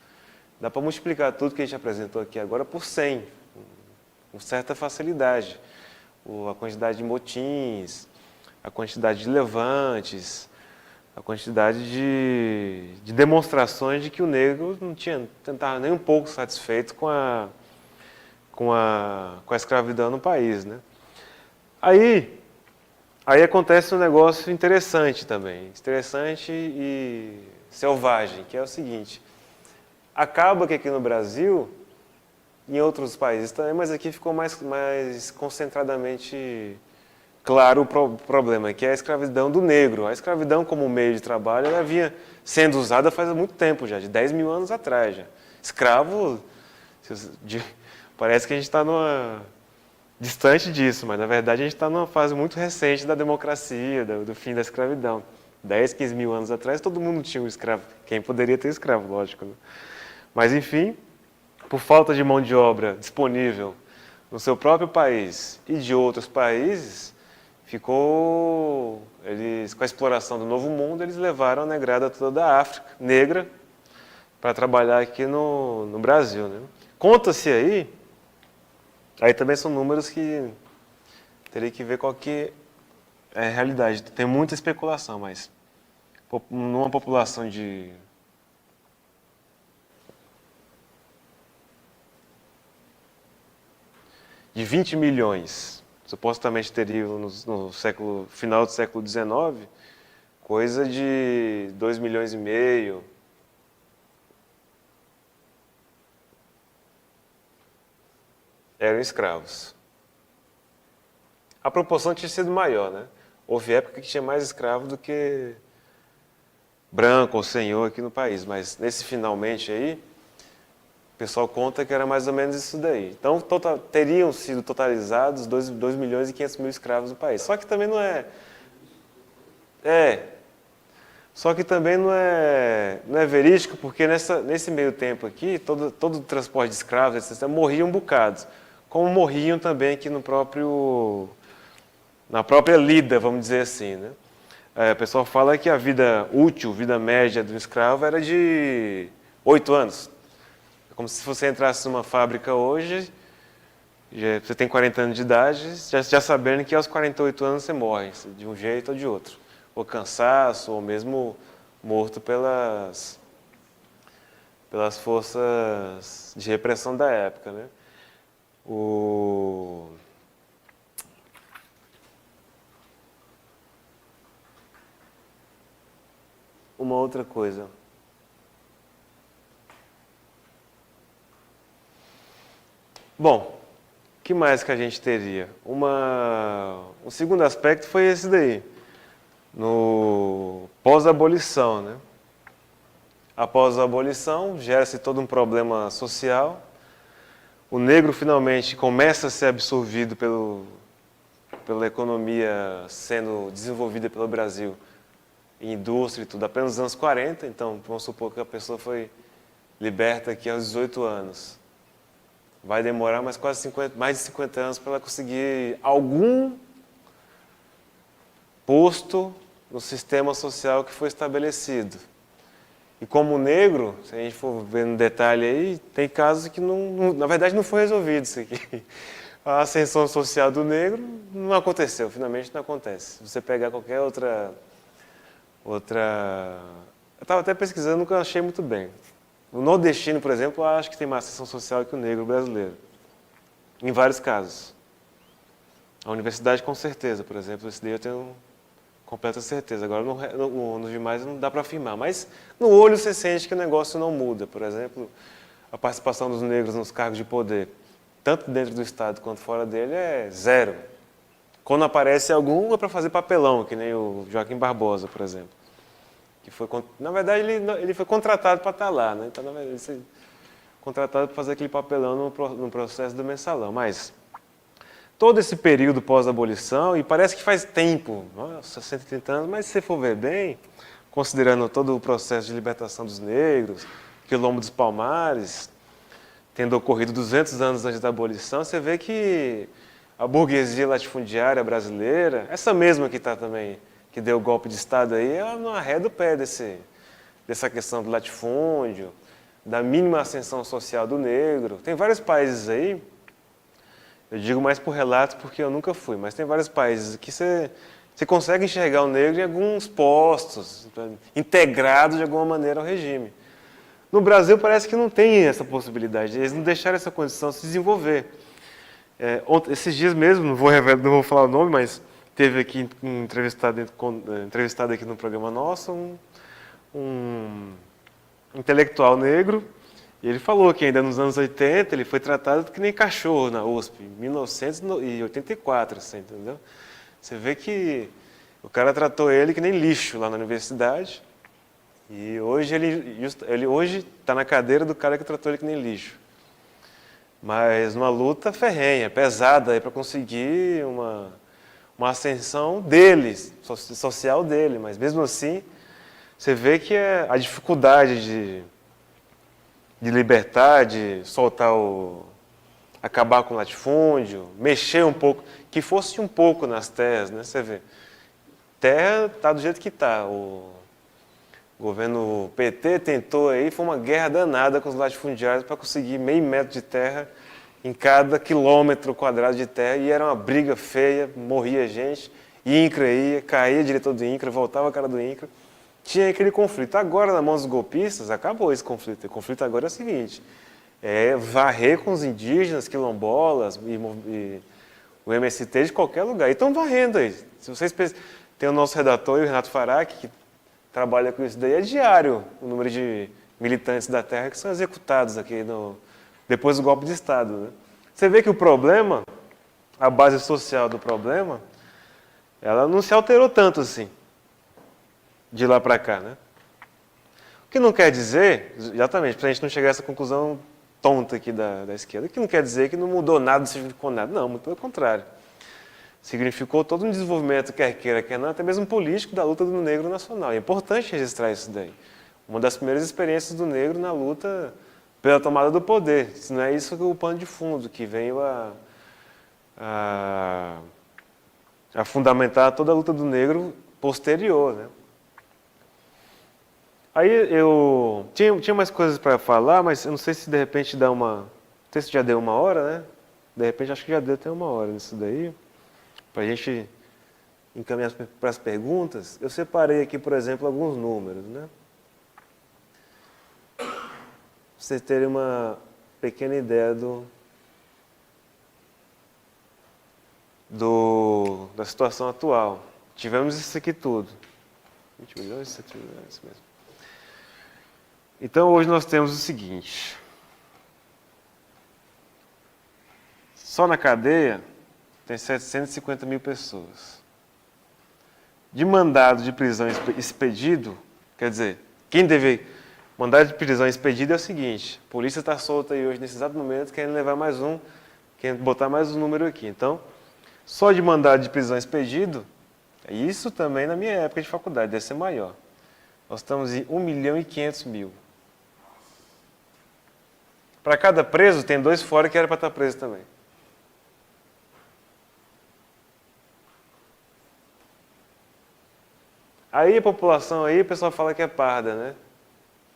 Dá para multiplicar tudo que a gente apresentou aqui agora por 100, com certa facilidade. A quantidade de motins, a quantidade de levantes, a quantidade de demonstrações de que o negro não estava nem um pouco satisfeito com a escravidão no país, né? Aí acontece um negócio interessante também, interessante e selvagem, que é o seguinte: acaba que aqui no Brasil, em outros países também, mas aqui ficou mais concentradamente claro o problema, que é a escravidão do negro. A escravidão como meio de trabalho, ela vinha sendo usada faz muito tempo já, de 10 mil anos atrás já. Escravo, parece que a gente está distante disso, mas na verdade a gente está numa fase muito recente da democracia, do fim da escravidão. 10, 15 mil anos atrás todo mundo tinha um escravo, quem poderia ter escravo, lógico, né? Mas enfim, por falta de mão de obra disponível no seu próprio país e de outros países, com a exploração do Novo Mundo, eles levaram a negrada toda da África, negra, para trabalhar aqui no Brasil, né? Conta-se aí também são números que teria que ver qual que é a realidade. Tem muita especulação, mas numa população de 20 milhões, supostamente teriam no final do século XIX, coisa de 2,5 milhões eram escravos. A proporção tinha sido maior, né? Houve época que tinha mais escravo do que branco ou senhor aqui no país, mas nesse finalmente aí, o pessoal conta que era mais ou menos isso daí. Então, teriam sido totalizados 2 milhões e 500 mil escravos no país. Só que também não é... Só que também não é verídico, porque nesse meio tempo aqui, todo o transporte de escravos, etc., morriam bocados. Como morriam também aqui na própria lida, vamos dizer assim, né? O pessoal fala que a vida útil, vida média do escravo era de 8 anos. É como se você entrasse numa fábrica hoje, você tem 40 anos de idade, já sabendo que aos 48 anos você morre, de um jeito ou de outro. Ou cansaço, ou mesmo morto pelas forças de repressão da época, né? Uma outra coisa. Bom, o que mais que a gente teria? Um segundo aspecto foi esse daí, no pós-abolição, né? Após a abolição, gera-se todo um problema social. O negro finalmente começa a ser absorvido pela economia sendo desenvolvida pelo Brasil, em indústria e tudo, apenas nos anos 40. Então, vamos supor que a pessoa foi liberta aqui aos 18 anos. Vai demorar mais de 50 anos para ela conseguir algum posto no sistema social que foi estabelecido. E como negro, se a gente for ver no detalhe aí, tem casos que na verdade não foi resolvido isso aqui. A ascensão social do negro não aconteceu, finalmente não acontece. Se você pegar qualquer outra... Eu estava até pesquisando, nunca achei muito bem. O nordestino, por exemplo, eu acho que tem mais ascensão social que o negro brasileiro. Em vários casos. A universidade, com certeza, por exemplo, esse daí eu tenho completa certeza. Agora, nos demais não dá para afirmar. Mas no olho você sente que o negócio não muda. Por exemplo, a participação dos negros nos cargos de poder, tanto dentro do Estado quanto fora dele, é zero. Quando aparece algum, é para fazer papelão, que nem o Joaquim Barbosa, por exemplo. Que foi, na verdade, ele foi contratado para estar lá, né? Então, na verdade, ele foi contratado para fazer aquele papelão no processo do mensalão. Mas todo esse período pós-abolição, e parece que faz tempo, nossa, 130 anos, mas se você for ver bem, considerando todo o processo de libertação dos negros, Quilombo dos Palmares, tendo ocorrido 200 anos antes da abolição, você vê que a burguesia latifundiária brasileira, essa mesma que está também, que deu o golpe de Estado aí, ela não arreda o pé dessa questão do latifúndio, da mínima ascensão social do negro. Tem vários países aí, eu digo mais por relatos porque eu nunca fui, mas tem vários países que você consegue enxergar o negro em alguns postos, integrado de alguma maneira ao regime. No Brasil parece que não tem essa possibilidade, eles não deixaram essa condição se desenvolver. Esses dias mesmo, não vou falar o nome, mas teve aqui entrevistado aqui no programa nosso um intelectual negro, e ele falou que ainda nos anos 80 ele foi tratado que nem cachorro na USP, em 1984, assim, entendeu? Você vê que o cara tratou ele que nem lixo lá na universidade, e hoje ele hoje está na cadeira do cara que tratou ele que nem lixo. Mas numa luta ferrenha, pesada, para conseguir uma ascensão dele, social dele. Mas mesmo assim, você vê que a dificuldade de libertar, de soltar acabar com o latifúndio, mexer um pouco, que fosse um pouco nas terras, né? Você vê, terra está do jeito que está. O governo PT tentou aí, foi uma guerra danada com os latifundiários para conseguir meio metro de terra em cada quilômetro quadrado de terra, e era uma briga feia, morria gente, INCRA ia, caía diretor do INCRA, voltava a cara do INCRA. tinha aquele conflito. Agora, na mão dos golpistas, acabou esse conflito. O conflito agora é o seguinte, varrer com os indígenas, quilombolas e o MST de qualquer lugar. E estão varrendo aí. Se vocês tem o nosso redator, o Renato Farac, que trabalha com isso daí, é diário o número de militantes da terra que são executados aqui depois do golpe de Estado. Né? Você vê que o problema, a base social do problema, ela não se alterou tanto assim, de lá para cá. Né? O que não quer dizer, exatamente, para a gente não chegar a essa conclusão tonta aqui da esquerda, o que não quer dizer que não mudou nada, não significou nada. Não, muito pelo contrário. Significou todo um desenvolvimento, quer queira, quer não, até mesmo político, da luta do negro nacional. É importante registrar isso daí. Uma das primeiras experiências do negro na luta pela tomada do poder. Se não é isso que é o pano de fundo, que veio a fundamentar toda a luta do negro posterior. Né? Aí eu tinha mais coisas para falar, mas eu não sei se de repente dá uma... Não sei se já deu 1 hora, né? De repente acho que já deu até 1 hora nisso daí. Para a gente encaminhar para as perguntas, eu separei aqui, por exemplo, alguns números. Né? Para vocês terem uma pequena ideia da situação atual. Tivemos isso aqui tudo. 20 milhões, 7 milhões, isso mesmo. Então, hoje nós temos o seguinte. Só na cadeia tem 750 mil pessoas. De mandado de prisão expedido, quer dizer, quem deve... Mandado de prisão expedido é o seguinte, a polícia está solta aí hoje, nesse exato momento, querendo levar mais querendo botar mais um número aqui. Então, só de mandado de prisão expedido, isso também na minha época de faculdade, deve ser maior. Nós estamos em 1.500.000. Para cada preso, tem 2 fora que era para estar preso também. Aí a população aí, o pessoal fala que é parda, né?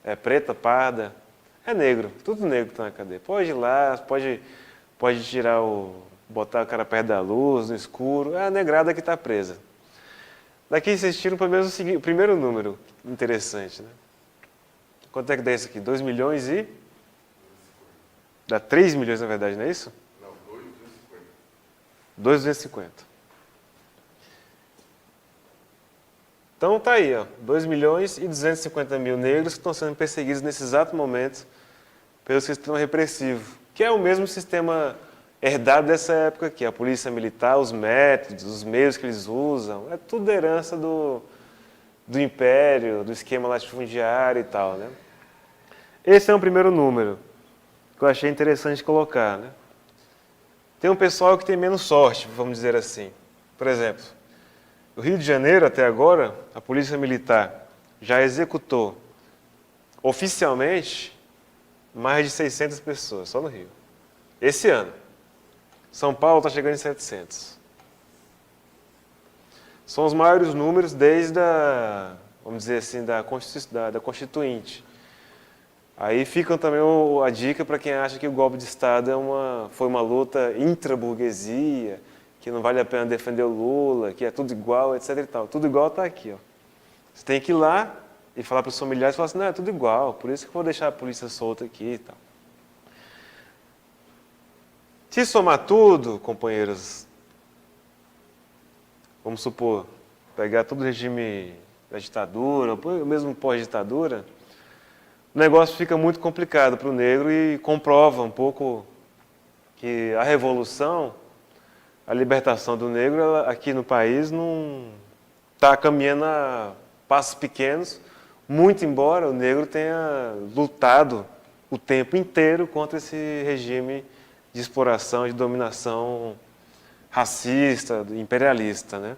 É preta, parda. É negro, tudo negro que está na cadeia. Pode ir lá, pode tirar botar o cara perto da luz, no escuro. É a negrada que está presa. Daqui vocês tiram pelo menos o primeiro número interessante, né? Quanto é que dá isso aqui? 2 milhões e... Dá 3 milhões, na verdade, não é isso?
Não, 2.250.
2.250. Então tá aí, ó, 2.250.000 negros que estão sendo perseguidos nesse exato momento pelo sistema repressivo, que é o mesmo sistema herdado dessa época aqui, a polícia militar, os métodos, os meios que eles usam, é tudo herança do império, do esquema latifundiário e tal, né? Esse é um primeiro número que eu achei interessante colocar, né? Tem um pessoal que tem menos sorte, vamos dizer assim. Por exemplo, no Rio de Janeiro, até agora, a Polícia Militar já executou, oficialmente, mais de 600 pessoas, só no Rio. Esse ano. São Paulo está chegando em 700. São os maiores números desde vamos dizer assim, da Constituinte. Aí fica também a dica para quem acha que o golpe de Estado foi uma luta intra-burguesia, que não vale a pena defender o Lula, que é tudo igual, etc. e tal. Tudo igual está aqui. Ó. Você tem que ir lá e falar para os familiares e falar assim, não, é tudo igual, por isso que eu vou deixar a polícia solta aqui e tal. Se somar tudo, companheiros, vamos supor, pegar todo o regime da ditadura, ou mesmo pós-ditadura, o negócio fica muito complicado para o negro e comprova um pouco que a revolução, a libertação do negro, ela, aqui no país, não está caminhando a passos pequenos, muito embora o negro tenha lutado o tempo inteiro contra esse regime de exploração, de dominação racista, imperialista, né?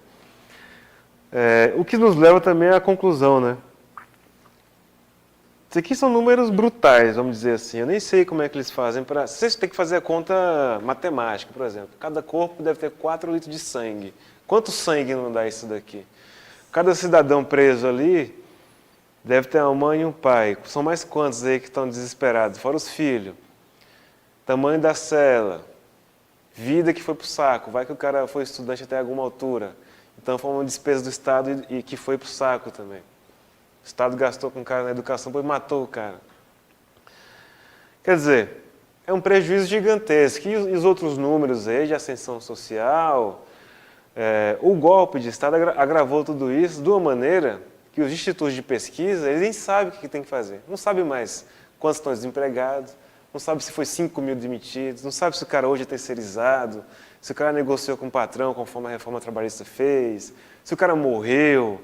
O que nos leva também à conclusão, né? Isso aqui são números brutais, vamos dizer assim. Eu nem sei como é que eles fazem para... Vocês têm que fazer a conta matemática, por exemplo. Cada corpo deve ter 4 litros de sangue. Quanto sangue não dá isso daqui? Cada cidadão preso ali deve ter uma mãe e um pai. São mais quantos aí que estão desesperados? Fora os filhos. Tamanho da cela. Vida que foi para o saco. Vai que o cara foi estudante até alguma altura. Então foi uma despesa do Estado e que foi para o saco também. O Estado gastou com o cara na educação, depois matou o cara. Quer dizer, é um prejuízo gigantesco. E os outros números aí de ascensão social, o golpe de Estado agravou tudo isso de uma maneira que os institutos de pesquisa, eles nem sabem o que tem que fazer. Não sabem mais quantos estão desempregados, não sabe se foi 5 mil demitidos, não sabe se o cara hoje é terceirizado, se o cara negociou com o patrão conforme a reforma trabalhista fez, se o cara morreu,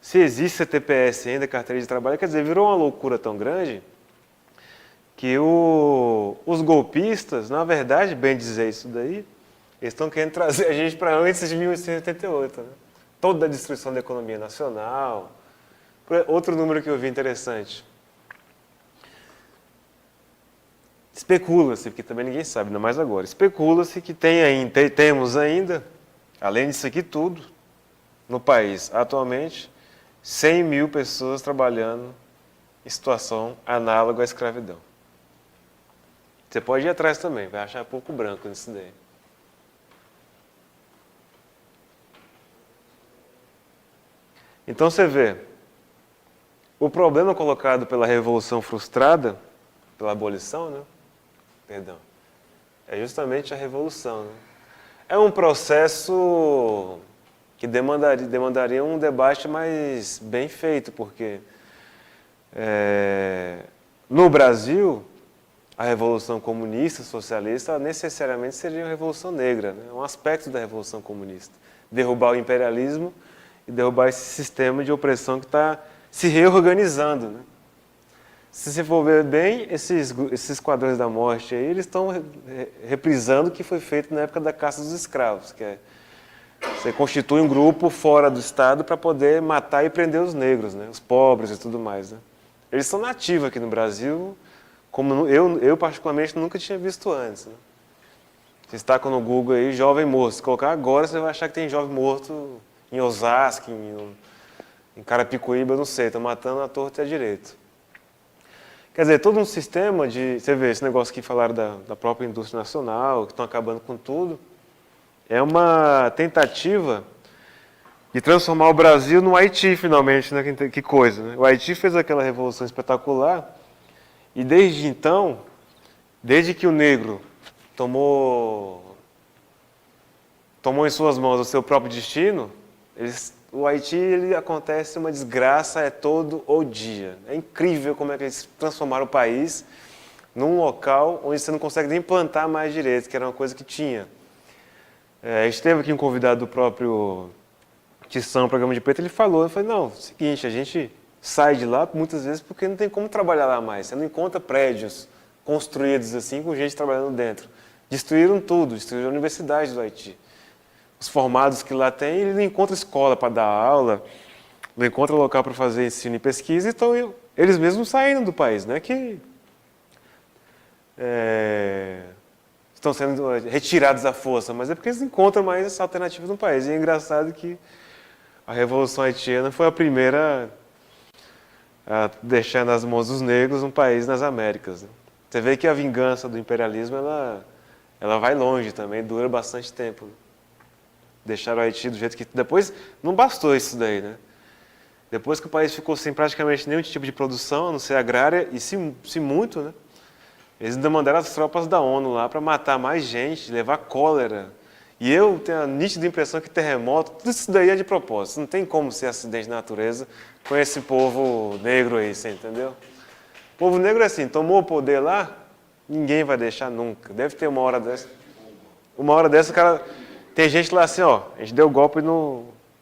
se existe CTPS ainda, carteira de trabalho. Quer dizer, virou uma loucura tão grande que os golpistas, na verdade, bem dizer isso daí, eles estão querendo trazer a gente para antes de 1888. Né? Toda a destruição da economia nacional. Outro número que eu vi interessante. Especula-se, porque também ninguém sabe, ainda mais agora, especula-se que temos ainda, além disso aqui tudo, no país, atualmente, 100 mil pessoas trabalhando em situação análoga à escravidão. Você pode ir atrás também, vai achar pouco branco nisso daí. Então você vê, o problema colocado pela Revolução Frustrada, pela abolição, né? Perdão, é justamente a revolução. Né? É um processo que demandaria um debate mais bem feito, porque no Brasil, a revolução comunista, socialista, necessariamente seria uma revolução negra, né? Um aspecto da revolução comunista. Derrubar o imperialismo e derrubar esse sistema de opressão que está se reorganizando. Né? Se você for ver bem, esses esquadrões da morte aí, eles estão reprisando o que foi feito na época da caça dos escravos, que é você constitui um grupo fora do Estado para poder matar e prender os negros, né? Os pobres e tudo mais. Né? Eles são nativos aqui no Brasil, como eu particularmente nunca tinha visto antes. Né? Você está no Google aí, jovem morto. Se colocar agora, você vai achar que tem jovem morto em Osasco, em Carapicuíba, eu não sei, estão matando à torta e à direita. Quer dizer, todo um sistema de... Você vê esse negócio que falaram da própria indústria nacional, que estão acabando com tudo, é uma tentativa de transformar o Brasil no Haiti, finalmente. Né? Que coisa, né? O Haiti fez aquela revolução espetacular e desde então, desde que o negro tomou em suas mãos o seu próprio destino, o Haiti acontece uma desgraça todo o dia. É incrível como é que eles transformaram o país num local onde você não consegue nem plantar mais direito, que era uma coisa que tinha. A gente teve aqui um convidado do próprio Tição, programa de Preto, ele falou, não, é o seguinte, a gente sai de lá muitas vezes porque não tem como trabalhar lá mais. Você não encontra prédios construídos assim com gente trabalhando dentro. Destruíram tudo, destruíram a universidade do Haiti. Os formados que lá tem, ele não encontra escola para dar aula, não encontra local para fazer ensino e pesquisa, então eles mesmos saíram do país, né? Que estão sendo retirados à força, mas é porque eles encontram mais essa alternativa no país. E é engraçado que a Revolução Haitiana foi a primeira a deixar nas mãos dos negros um país nas Américas. Né? Você vê que a vingança do imperialismo ela vai longe também, dura bastante tempo. Né? Deixaram o Haiti do jeito que... Depois, não bastou isso daí, né? Depois que o país ficou sem praticamente nenhum tipo de produção, a não ser agrária, e se muito, né? Eles ainda mandaram as tropas da ONU lá para matar mais gente, levar cólera. E eu tenho a nítida impressão que terremoto, tudo isso daí é de propósito. Não tem como ser acidente de natureza com esse povo negro aí, você entendeu? O povo negro é assim, tomou o poder lá, ninguém vai deixar nunca. Deve ter uma hora dessa. Uma hora dessa, o cara... Tem gente lá assim, ó, a gente deu golpe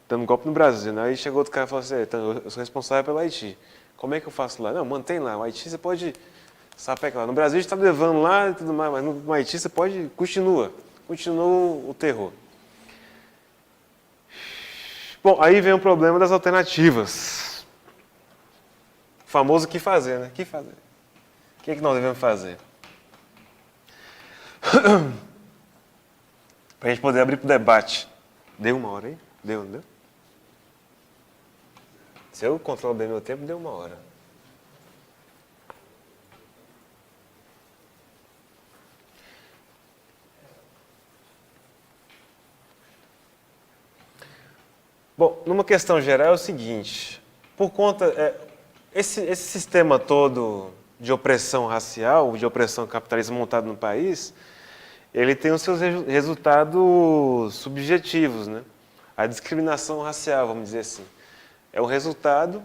dando golpe no Brasil, né? Aí chegou outro cara e falou assim, então, eu sou responsável pelo Haiti. Como é que eu faço lá? Não, mantém lá. O Haiti você pode sapecar lá. No Brasil a gente está levando lá e tudo mais, mas no Haiti você pode, continua o terror. Bom, aí vem o problema das alternativas. O famoso o que fazer, né? O que fazer? O que é que nós devemos fazer? Para a gente poder abrir para o debate. Deu uma hora aí? Deu, não deu? Se eu controlo bem meu tempo, deu uma hora. Bom, numa questão geral é o seguinte, por conta, esse sistema todo de opressão racial, de opressão capitalista montado no país, ele tem os seus resultados subjetivos, né? A discriminação racial, vamos dizer assim, é um resultado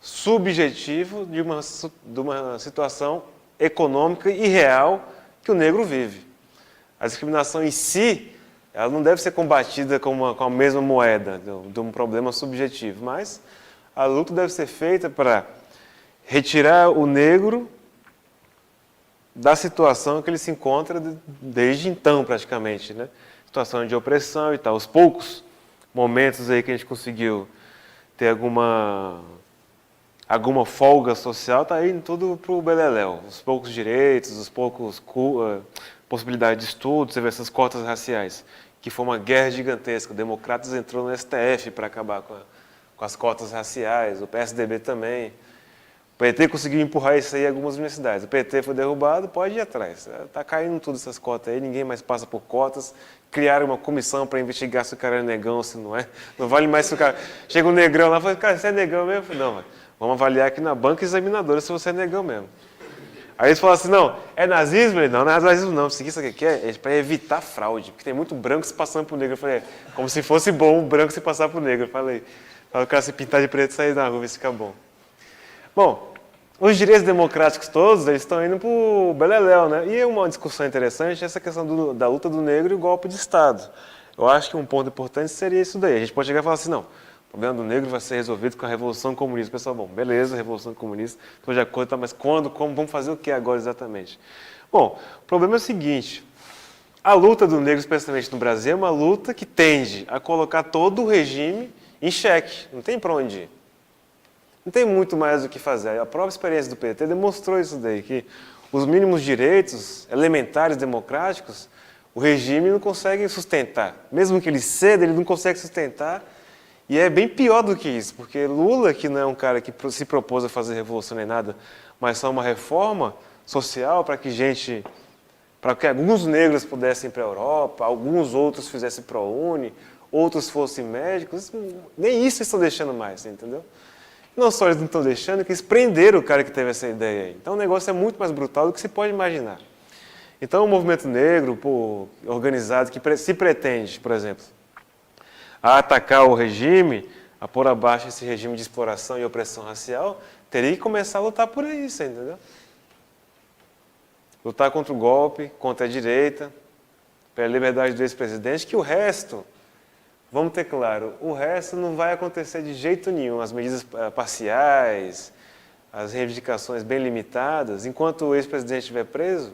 subjetivo de uma situação econômica e real que o negro vive. A discriminação em si, ela não deve ser combatida com a mesma moeda de um problema subjetivo, mas a luta deve ser feita para retirar o negro da situação que ele se encontra desde então, praticamente, né? Situação de opressão e tal. Os poucos momentos aí que a gente conseguiu ter alguma folga social, está indo tudo para o beleléu. Os poucos direitos, os poucos possibilidades de estudo, você vê essas cotas raciais, que foi uma guerra gigantesca. O Democratas entrou no STF para acabar com as cotas raciais, o PSDB também. O PT conseguiu empurrar isso aí em algumas universidades. O PT foi derrubado, pode ir atrás. Está caindo tudo essas cotas aí, ninguém mais passa por cotas. Criaram uma comissão para investigar se o cara é negão ou se não é. Não vale mais se o cara... Chega um negrão lá e fala, cara, você é negão mesmo? Eu falo, não, vamos avaliar aqui na banca examinadora se você é negão mesmo. Aí eles falam assim, não, é nazismo? Não, não é nazismo não. Isso aqui é para evitar fraude, porque tem muito branco se passando por negro. Eu falei, como se fosse bom um branco se passar por negro. Eu falei, o cara se pintar de preto e sair da rua, isso fica bom. Bom, os direitos democráticos todos, eles estão indo para o beleléu, né? E uma discussão interessante é essa questão da luta do negro e o golpe de Estado. Eu acho que um ponto importante seria isso daí. A gente pode chegar e falar assim, não, o problema do negro vai ser resolvido com a Revolução Comunista. Pessoal, bom, beleza, Revolução Comunista, estou de acordo, tá, mas quando, como, vamos fazer o que agora exatamente? Bom, o problema é o seguinte, a luta do negro, especialmente no Brasil, é uma luta que tende a colocar todo o regime em xeque, não tem para onde ir. Não tem muito mais o que fazer. A própria experiência do PT demonstrou isso daí, que os mínimos direitos elementares democráticos, o regime não consegue sustentar. Mesmo que ele ceda, ele não consegue sustentar. E é bem pior do que isso, porque Lula, que não é um cara que se propôs a fazer revolução nem nada, mas só uma reforma social para que alguns negros pudessem ir para a Europa, alguns outros fizessem ProUni, outros fossem médicos, nem isso estão deixando mais, entendeu? Não só eles não estão deixando, que eles prenderam o cara que teve essa ideia aí. Então o negócio é muito mais brutal do que se pode imaginar. Então o movimento negro, organizado, que se pretende, por exemplo, a atacar o regime, a pôr abaixo esse regime de exploração e opressão racial, teria que começar a lutar por isso, entendeu? Lutar contra o golpe, contra a direita, pela liberdade do ex-presidente, que o resto, vamos ter claro, o resto não vai acontecer de jeito nenhum. As medidas parciais, as reivindicações bem limitadas, enquanto o ex-presidente estiver preso,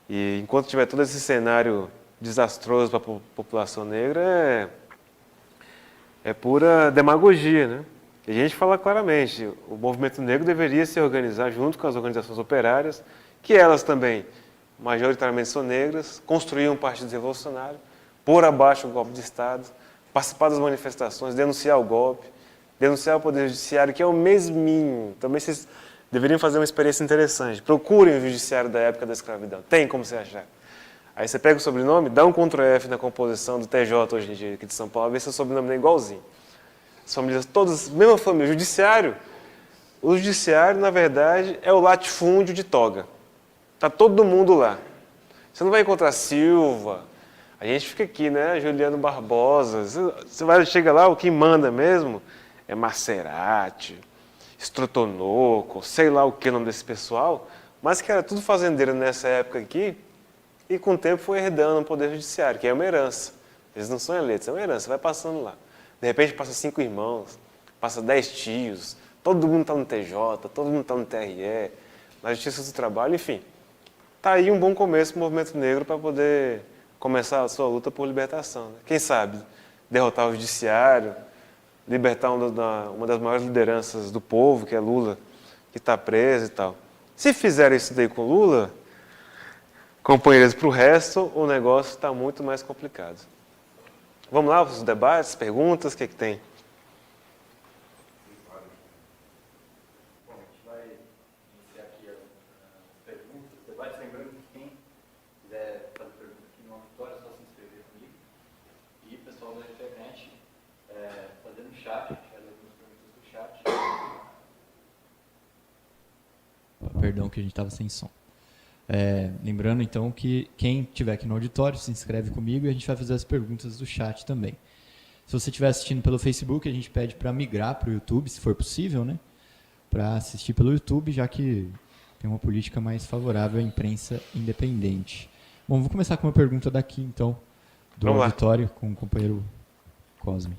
e enquanto tiver todo esse cenário desastroso para a população negra, é pura demagogia, né? E a gente fala claramente, o movimento negro deveria se organizar junto com as organizações operárias, que elas também, majoritariamente são negras, construir um partido revolucionário, pôr abaixo o golpe de Estado, participar das manifestações, denunciar o golpe, denunciar o Poder Judiciário, que é o mesminho. Também vocês deveriam fazer uma experiência interessante. Procurem o judiciário da época da escravidão. Tem como você achar. Aí você pega o sobrenome, dá um Ctrl+F na composição do TJ hoje em dia aqui de São Paulo, vê se o sobrenome é igualzinho. As famílias todas, mesma família. O judiciário, na verdade, é o latifúndio de toga. Está todo mundo lá. Você não vai encontrar Silva. A gente fica aqui, né? Juliano Barbosa. Chega lá, o que manda mesmo é Macerati, Strotonoco, sei lá o que é o nome desse pessoal, mas que era tudo fazendeiro nessa época aqui, e com o tempo foi herdando o Poder Judiciário, que é uma herança. Eles não são eleitos, é uma herança, vai passando lá. De repente passa 5 irmãos, passa 10 tios, todo mundo está no TJ, todo mundo está no TRE, na Justiça do Trabalho, enfim. Está aí um bom começo para o movimento negro para poder começar a sua luta por libertação. Né? Quem sabe derrotar o judiciário, libertar uma das maiores lideranças do povo, que é Lula, que está preso e tal. Se fizerem isso daí com Lula, companheiros, para o resto, o negócio está muito mais complicado. Vamos lá, os debates, perguntas, o que tem?
Bom, a gente vai iniciar aqui as perguntas, os debates, lembrando que quem quiser fazer pergunta aqui no auditório, é só se inscrever comigo. E o pessoal da internet, fazendo chat, algumas perguntas do chat.
perdão, que a gente estava sem som. Lembrando, então, que quem estiver aqui no auditório se inscreve comigo e a gente vai fazer as perguntas do chat também. Se você estiver assistindo pelo Facebook, a gente pede para migrar para o YouTube, se for possível, né? Para assistir pelo YouTube, já que tem uma política mais favorável à imprensa independente. Bom, vou começar com uma pergunta daqui, então, do auditório, com o companheiro Cosme.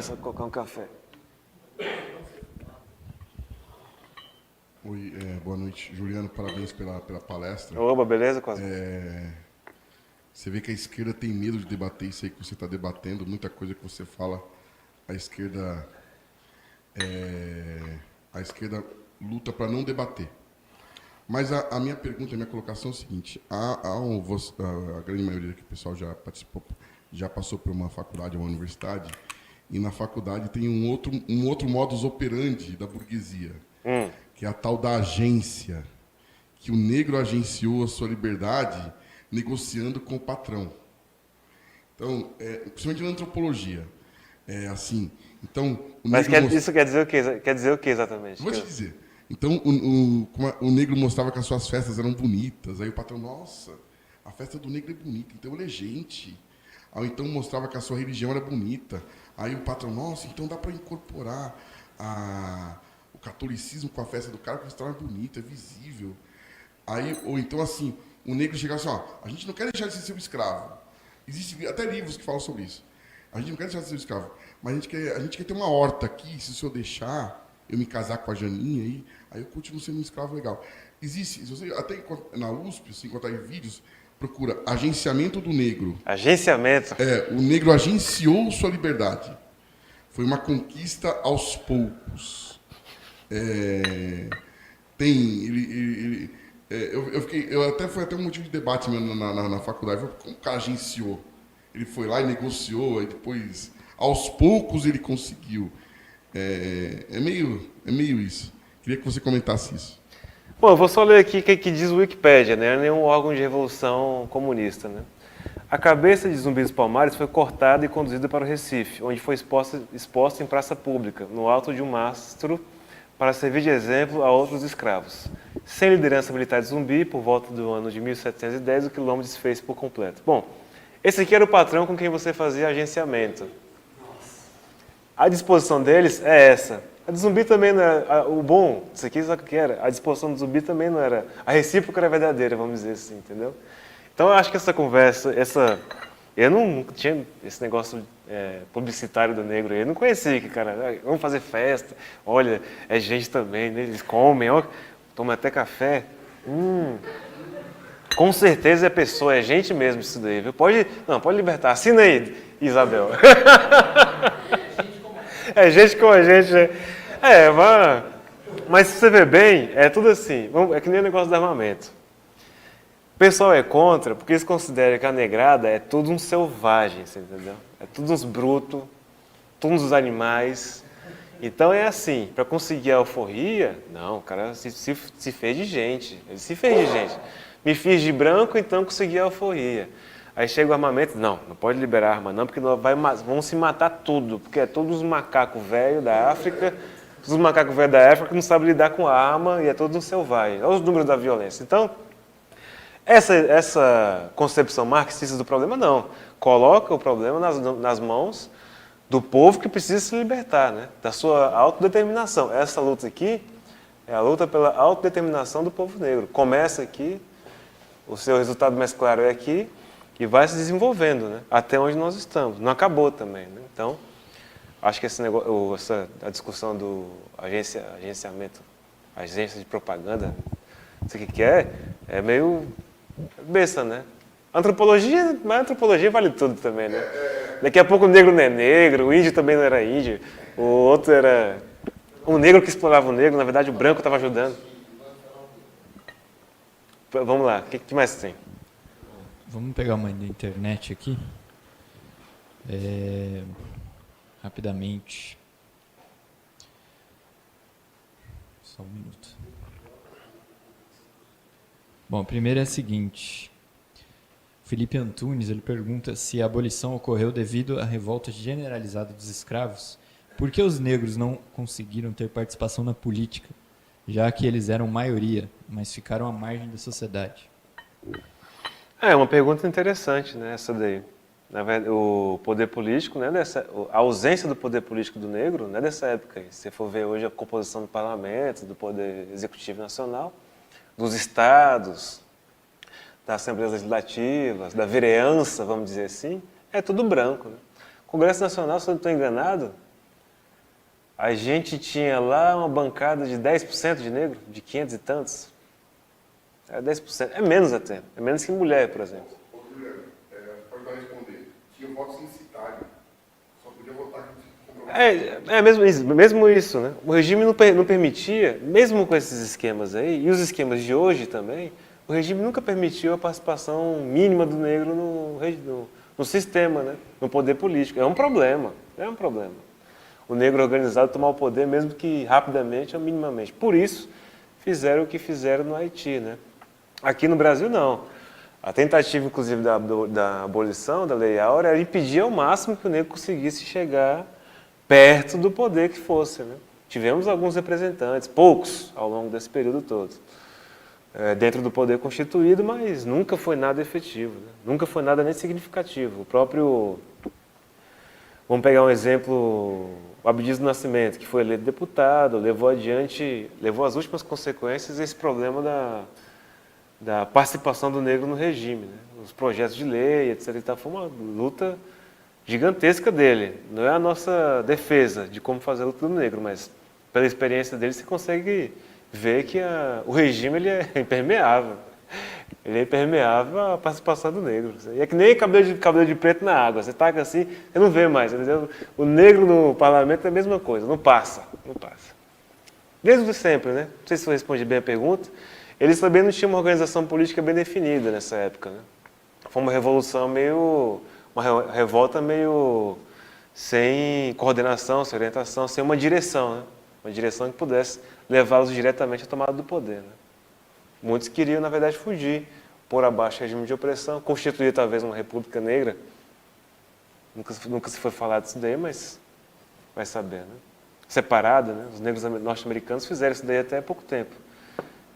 Só colocar um café.
Oi, boa noite. Juliano, parabéns pela palestra.
Oba, beleza, Cosme?
Você vê que a esquerda tem medo de debater isso aí que você está debatendo. Muita coisa que você fala, a esquerda luta para não debater. Mas a minha pergunta, a minha colocação é o seguinte: a grande maioria que o pessoal já participou, já passou por uma faculdade, uma universidade, e na faculdade tem um outro modus operandi da burguesia, que é a tal da agência, que o negro agenciou a sua liberdade negociando com o patrão. Então, principalmente na antropologia, assim. Então,
Mas isso quer dizer o quê? Quer dizer o quê exatamente?
Vou te dizer. Então, o negro mostrava que as suas festas eram bonitas. Aí o patrão, nossa, a festa do negro é bonita, então ele é gente. Aí então mostrava que a sua religião era bonita. Aí o patrão, nossa, então dá para incorporar o catolicismo com a festa do cara, porque se torna bonito, é visível. Aí, ou então assim, o negro chegava assim, a gente não quer deixar de ser seu escravo. Existem até livros que falam sobre isso. A gente não quer deixar de ser seu escravo, mas a gente quer ter uma horta aqui, se o senhor deixar eu me casar com a Janinha, aí eu continuo sendo um escravo legal. Existe, se você, até na USP, se encontrar em vídeos, procura agenciamento do negro.
Agenciamento?
O negro agenciou sua liberdade. Foi uma conquista aos poucos. Foi até um motivo de debate na faculdade. Como o cara agenciou? Ele foi lá e negociou, e depois, aos poucos, ele conseguiu. É meio isso. Queria que você comentasse isso.
Bom, eu vou só ler aqui o que diz o Wikipédia, né? Não é nenhum órgão de revolução comunista, né? A cabeça de Zumbi dos Palmares foi cortada e conduzida para o Recife, onde foi exposta em praça pública, no alto de um mastro, para servir de exemplo a outros escravos. Sem liderança militar de Zumbi, por volta do ano de 1710, o quilombo desfez por completo. Bom, esse aqui era o patrão com quem você fazia agenciamento. A disposição deles é essa. A de Zumbi também não era... O bom, isso aqui sabe o que era? A disposição do Zumbi também não era... A recíproca era verdadeira, vamos dizer assim, entendeu? Então, eu acho que essa conversa, eu não tinha esse negócio publicitário do negro aí. Eu não conhecia que, cara, vamos fazer festa, olha, é gente também, né? Eles comem, ó, tomam até café. Com certeza é pessoa, é gente mesmo isso daí, viu? Pode libertar. Assina aí, Isabel. É gente como a gente. Mas se você ver bem, é tudo assim. É que nem o negócio do armamento. O pessoal é contra porque eles consideram que a negrada é tudo um selvagem, você entendeu? É tudo uns brutos, todos uns animais. Então é assim, para conseguir a alforria, não, o cara se fez de gente. Ele se fez de gente. Me fiz de branco, então consegui a alforria. Aí chega o armamento, não pode liberar a arma não, porque vão se matar tudo, porque é todos os macacos velhos da África, todos os macacos velhos da África que não sabem lidar com a arma e é todo um selvagem. Olha os números da violência. Então, essa concepção marxista do problema, não. Coloca o problema nas mãos do povo que precisa se libertar, né? Da sua autodeterminação. Essa luta aqui é a luta pela autodeterminação do povo negro. Começa aqui, o seu resultado mais claro é aqui, e vai se desenvolvendo, né? Até onde nós estamos. Não acabou também, né? Então, acho que a discussão do agenciamento, agência de propaganda, não sei o que é meio besta, né? Mas a antropologia vale tudo também, né? Daqui a pouco o negro não é negro, o índio também não era índio, o outro era um negro que explorava o negro, na verdade o branco estava ajudando. Vamos lá, o que mais tem?
Vamos pegar uma da internet aqui. Rapidamente. Só um minuto. Bom, a primeira é a seguinte. Felipe Antunes, ele pergunta se a abolição ocorreu devido à revolta generalizada dos escravos. Por que os negros não conseguiram ter participação na política já que eles eram maioria, mas ficaram à margem da sociedade?
É uma pergunta interessante, né, essa daí. Na verdade, o poder político, né, a ausência do poder político do negro, não é dessa época aí. Se você for ver hoje a composição do parlamento, do poder executivo nacional, dos estados, das assembleias legislativas, da vereança, vamos dizer assim, é tudo branco, né? O Congresso Nacional, se eu não estou enganado, a gente tinha lá uma bancada de 10% de negro, de 500 e tantos. É 10%, é menos até, é menos que mulher, por exemplo.
Ô, Juliano, pode dar responder. Tinha voto censitário. Só podia votar com comprovado.
Mesmo isso, né? O regime não permitia, mesmo com esses esquemas aí, e os esquemas de hoje também, o regime nunca permitiu a participação mínima do negro no sistema, né? No poder político. É um problema. O negro organizado tomar o poder, mesmo que rapidamente ou minimamente. Por isso, fizeram o que fizeram no Haiti, né? Aqui no Brasil, não. A tentativa, inclusive, da abolição da Lei Áurea era impedir ao máximo que o negro conseguisse chegar perto do poder que fosse, né? Tivemos alguns representantes, poucos, ao longo desse período todo, dentro do poder constituído, mas nunca foi nada efetivo, né? Nunca foi nada nem significativo. O próprio... Vamos pegar um exemplo, o Abdias do Nascimento, que foi eleito deputado, levou às últimas consequências esse problema da participação do negro no regime, né? Os projetos de lei, etc. Foi uma luta gigantesca dele. Não é a nossa defesa de como fazer a luta do negro, mas pela experiência dele você consegue ver que o regime ele é impermeável. Ele é impermeável à participação do negro. E é que nem cabelo de preto na água. Você taca assim, você não vê mais. Entendeu? O negro no parlamento é a mesma coisa, não passa. Desde sempre, né? Não sei se eu respondi bem a pergunta. Eles também não tinham uma organização política bem definida nessa época, né? Foi uma revolução uma revolta meio sem coordenação, sem orientação, sem uma direção, né? Uma direção que pudesse levá-los diretamente à tomada do poder, né? Muitos queriam, na verdade, fugir, pôr abaixo o regime de opressão, constituir talvez uma república negra. Nunca se foi falado disso daí, mas vai saber, né? Separada, né? Os negros norte-americanos fizeram isso daí até há pouco tempo,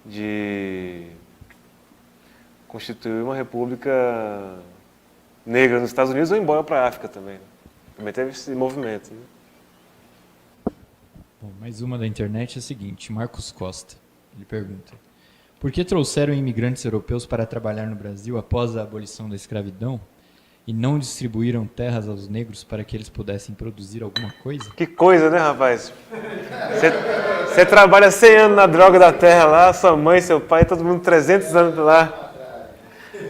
de constituir uma república negra nos Estados Unidos ou embora para a África também, né? Também teve esse movimento, né?
Bom, mais uma da internet é a seguinte, Marcos Costa, ele pergunta: por que trouxeram imigrantes europeus para trabalhar no Brasil após a abolição da escravidão e não distribuíram terras aos negros para que eles pudessem produzir alguma coisa?
Que coisa, né, rapaz? Você trabalha 100 anos na droga da terra lá, sua mãe, seu pai, todo mundo 300 anos lá,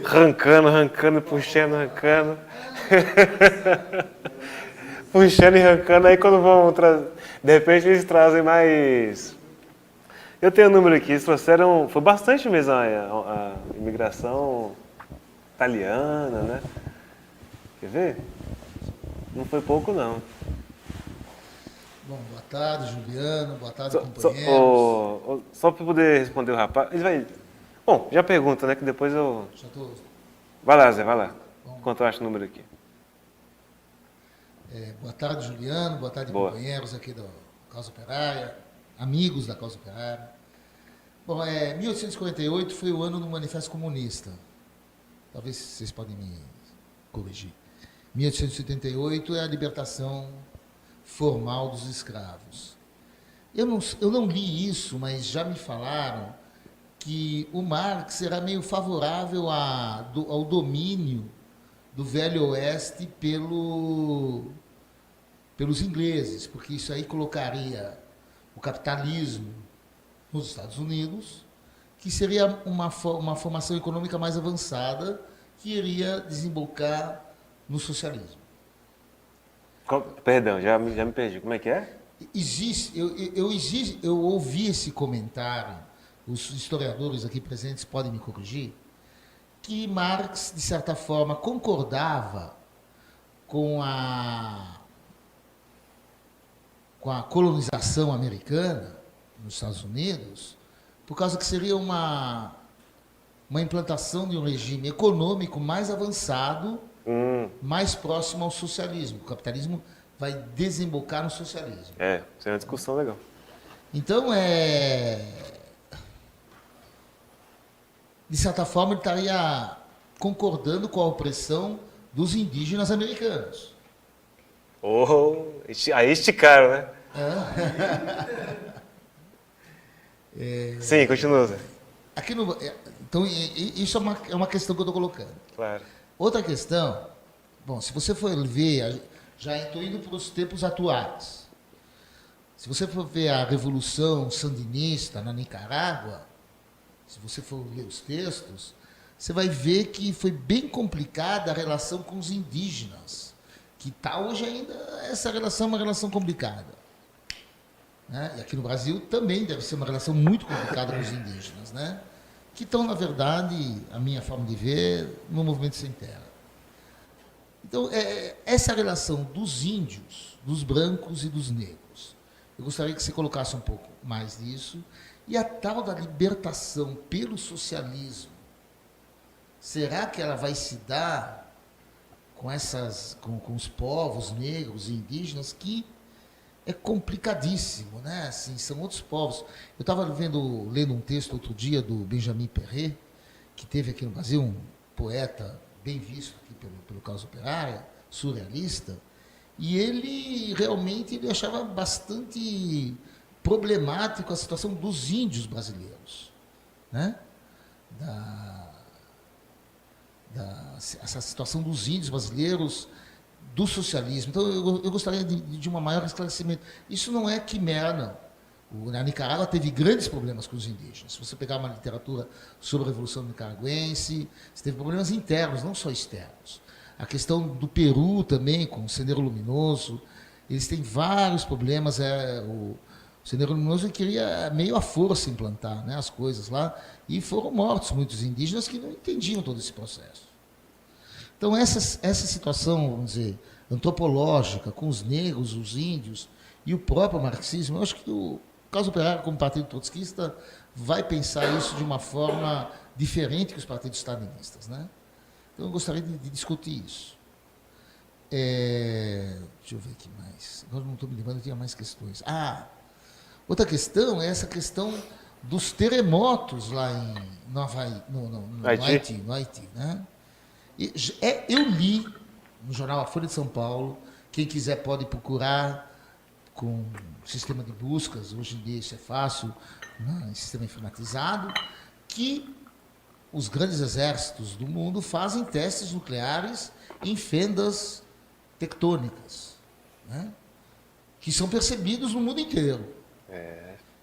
arrancando, puxando, arrancando. Puxando e arrancando, aí quando vão trazer, de repente eles trazem mais... Eu tenho um número aqui, eles trouxeram, foi bastante mesmo a imigração italiana, né? Quer ver? Não foi pouco, não.
Bom, boa tarde, Juliano. Boa tarde, companheiros.
Só para poder responder o rapaz. Ele vai... Bom, já pergunta, né? Que depois eu...
Já tô...
Vai lá, Zé, vai lá.
Bom.
Enquanto eu acho o número aqui.
Boa tarde, Juliano. Boa tarde,
Boa.
companheiros aqui da Causa Operária, amigos da Causa Operária. Bom, 1848 foi o ano do Manifesto Comunista. Talvez vocês podem me corrigir. 1878 é a libertação formal dos escravos. Eu não li isso, mas já me falaram que o Marx era meio favorável ao domínio do Velho Oeste pelos ingleses, porque isso aí colocaria o capitalismo nos Estados Unidos, que seria uma formação econômica mais avançada, que iria desembocar no socialismo.
Perdão, já me perdi. Como é que é?
Eu ouvi esse comentário, os historiadores aqui presentes podem me corrigir, que Marx, de certa forma, concordava com a colonização americana nos Estados Unidos, por causa que seria uma implantação de um regime econômico mais avançado, mais próximo ao socialismo. O capitalismo vai desembocar no socialismo.
Isso é uma discussão legal.
Então, de certa forma, ele estaria concordando com a opressão dos indígenas americanos.
Oh, aí esticaram, né? Sim, continua, Zé.
Aqui no, então, isso é uma questão que eu estou colocando.
Claro.
Outra questão, bom, se você for ver, já estou indo para os tempos atuais. Se você for ver a Revolução Sandinista na Nicarágua, se você for ler os textos, você vai ver que foi bem complicada a relação com os indígenas, que está hoje ainda, essa relação é uma relação complicada. Né? E aqui no Brasil também deve ser uma relação muito complicada com os indígenas, né? Que estão, na verdade, a minha forma de ver, no movimento sem terra. Então, essa relação dos índios, dos brancos e dos negros, eu gostaria que você colocasse um pouco mais disso. E a tal da libertação pelo socialismo, será que ela vai se dar com os povos negros e indígenas, que é complicadíssimo, né? Assim, são outros povos. Eu estava lendo um texto outro dia do Benjamin Perret, que teve aqui no Brasil, um poeta bem visto aqui pelo Causa Operária, surrealista, e ele realmente achava bastante problemático a situação dos índios brasileiros, né? Essa situação dos índios brasileiros, do socialismo. Então, eu gostaria de um maior esclarecimento. Isso não é quimera, não. A Nicarágua teve grandes problemas com os indígenas. Se você pegar uma literatura sobre a Revolução Nicaragüense, você teve problemas internos, não só externos. A questão do Peru também, com o Sendero Luminoso, eles têm vários problemas. O Sendero Luminoso queria meio à força implantar, né, as coisas lá, e foram mortos muitos indígenas que não entendiam todo esse processo. Então, essa situação, vamos dizer, antropológica, com os negros, os índios e o próprio marxismo, eu acho que o Causa Operária, como partido trotskista, vai pensar isso de uma forma diferente que os partidos stalinistas, né? Então, eu gostaria de discutir isso. Deixa eu ver aqui mais. Agora não estou me lembrando, eu tinha mais questões. Outra questão é essa questão dos terremotos lá no Havaí, no Haiti, né? Eu li no jornal A Folha de São Paulo, quem quiser pode procurar com sistema de buscas, hoje em dia isso é fácil, né, sistema informatizado, que os grandes exércitos do mundo fazem testes nucleares em fendas tectônicas, né, que são percebidos no mundo inteiro.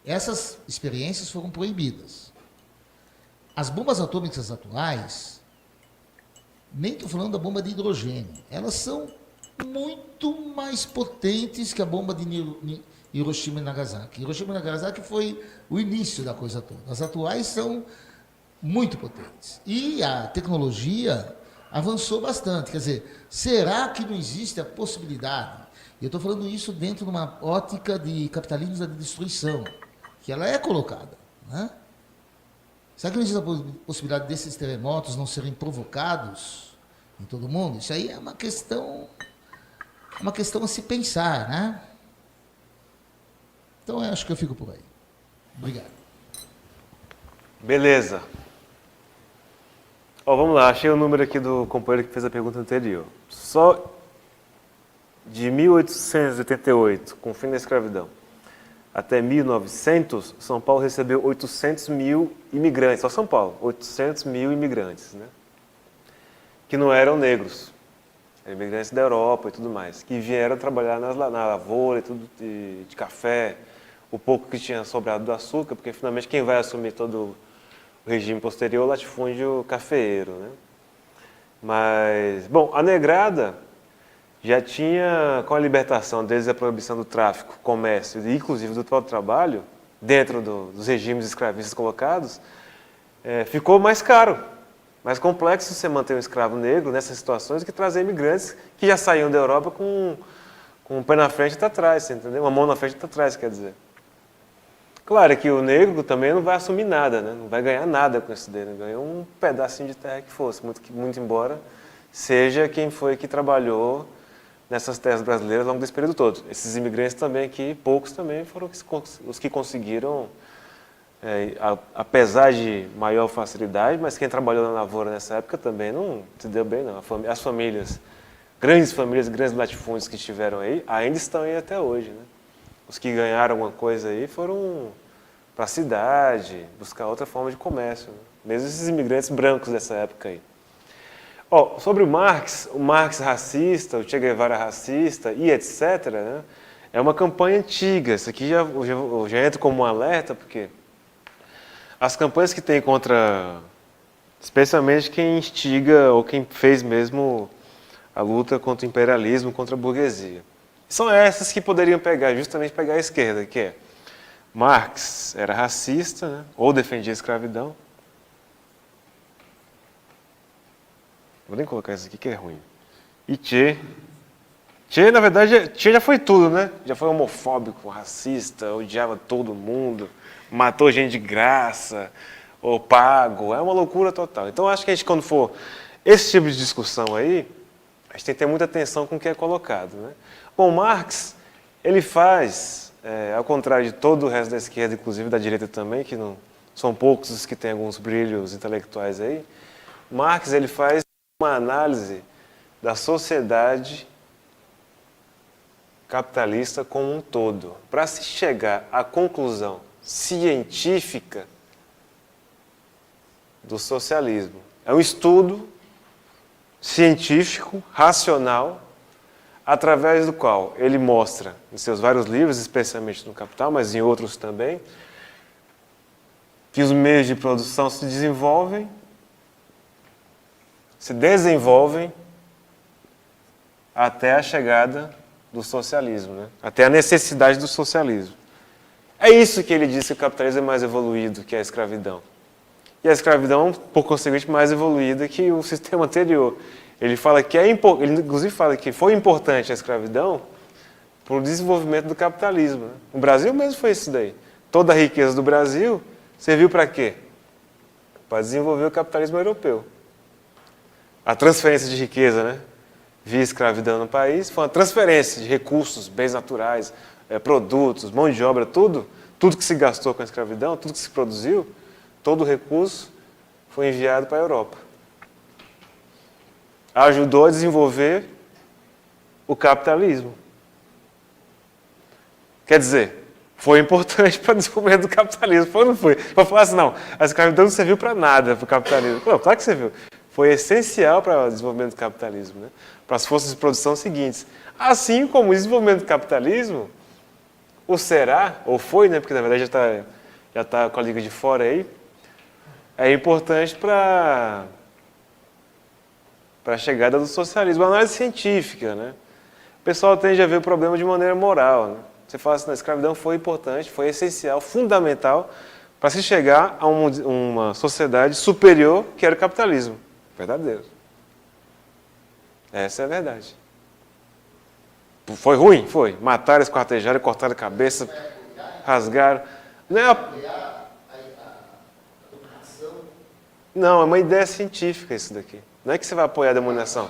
Essas experiências foram proibidas. As bombas atômicas atuais, nem estou falando da bomba de hidrogênio, elas são muito mais potentes que a bomba de Hiroshima e Nagasaki. Hiroshima e Nagasaki foi o início da coisa toda. As atuais são muito potentes. E a tecnologia avançou bastante. Quer dizer, será que não existe a possibilidade? E eu estou falando isso dentro de uma ótica de capitalismo da destruição, que ela é colocada, né? Será que não existe a possibilidade desses terremotos não serem provocados em todo mundo? Isso aí é uma questão a se pensar, né? Então, eu acho que eu fico por aí. Obrigado.
Beleza. Vamos lá, achei o número aqui do companheiro que fez a pergunta anterior. Só de 1888, com o fim da escravidão, até 1900, São Paulo recebeu 800 mil imigrantes, só São Paulo, 800 mil imigrantes, né? Que não eram negros, eram imigrantes da Europa e tudo mais, que vieram trabalhar na lavoura e tudo de café, o pouco que tinha sobrado do açúcar, porque finalmente quem vai assumir todo o regime posterior é o latifúndio cafeeiro, né? Mas, bom, a negrada já tinha, com a libertação, desde a proibição do tráfico, comércio e inclusive do próprio trabalho, dentro dos regimes escravistas colocados, ficou mais caro, mais complexo você manter um escravo negro nessas situações do que trazer imigrantes que já saíam da Europa com um pé na frente e outra atrás, entendeu? Uma mão na frente e outra atrás, quer dizer. Claro que o negro também não vai assumir nada, né? Não vai ganhar nada com isso dele, ganhou um pedacinho de terra que fosse, muito embora seja quem foi que trabalhou nessas terras brasileiras ao longo desse período todo. Esses imigrantes também aqui, poucos também, foram os que conseguiram apesar de maior facilidade, mas quem trabalhou na lavoura nessa época também não se deu bem, não. As famílias, grandes latifúndios que estiveram aí, ainda estão aí até hoje, né? Os que ganharam alguma coisa aí foram para a cidade, buscar outra forma de comércio, né? Mesmo esses imigrantes brancos dessa época aí. Sobre o Marx racista, o Che Guevara racista e etc., né? É uma campanha antiga. Isso aqui já entra como um alerta, porque as campanhas que tem contra, especialmente quem instiga ou quem fez mesmo a luta contra o imperialismo, contra a burguesia, são essas que poderiam justamente pegar a esquerda, que é Marx era racista, né? Ou defendia a escravidão. Vou nem colocar isso aqui que é ruim. E Che, na verdade, Che já foi tudo, né? Já foi homofóbico, racista, odiava todo mundo, matou gente de graça, ou pago. É uma loucura total. Então, acho que a gente, quando for esse tipo de discussão aí, a gente tem que ter muita atenção com o que é colocado, né? Bom, Marx, ele faz, ao contrário de todo o resto da esquerda, inclusive da direita também, que não são poucos os que têm alguns brilhos intelectuais aí, Marx, ele faz uma análise da sociedade capitalista como um todo, para se chegar à conclusão científica do socialismo. É um estudo científico, racional, através do qual ele mostra, em seus vários livros, especialmente no Capital, mas em outros também, que os meios de produção se desenvolvem até a chegada do socialismo, né? Até a necessidade do socialismo. É isso que ele diz que o capitalismo é mais evoluído que a escravidão. E a escravidão, por conseguinte, mais evoluída que o sistema anterior. Ele fala que ele inclusive fala que foi importante a escravidão para o desenvolvimento do capitalismo, né? O Brasil mesmo foi isso daí. Toda a riqueza do Brasil serviu para quê? Para desenvolver o capitalismo europeu. A transferência de riqueza, né, via escravidão no país, foi uma transferência de recursos, bens naturais, produtos, mão de obra, tudo que se gastou com a escravidão, tudo que se produziu, todo o recurso foi enviado para a Europa. Ajudou a desenvolver o capitalismo. Quer dizer, foi importante para o desenvolvimento do capitalismo. Foi ou não foi? Para falar assim, não, a escravidão não serviu para nada para o capitalismo. Não, claro que serviu. Foi essencial para o desenvolvimento do capitalismo, né? Para as forças de produção seguintes. Assim como o desenvolvimento do capitalismo, ou será, ou foi, né? Porque na verdade já tá com a liga de fora aí, é importante para a chegada do socialismo. A análise científica, né? O pessoal tende a ver o problema de maneira moral, né? Você fala assim, a escravidão foi importante, foi essencial, fundamental para se chegar a uma sociedade superior que era o capitalismo. Verdadeiro. Essa é a verdade. Foi ruim? Foi. Mataram, esquartejaram, cortaram a cabeça, rasgaram. Não, é uma ideia científica isso daqui. Não é que você vai apoiar a demonização.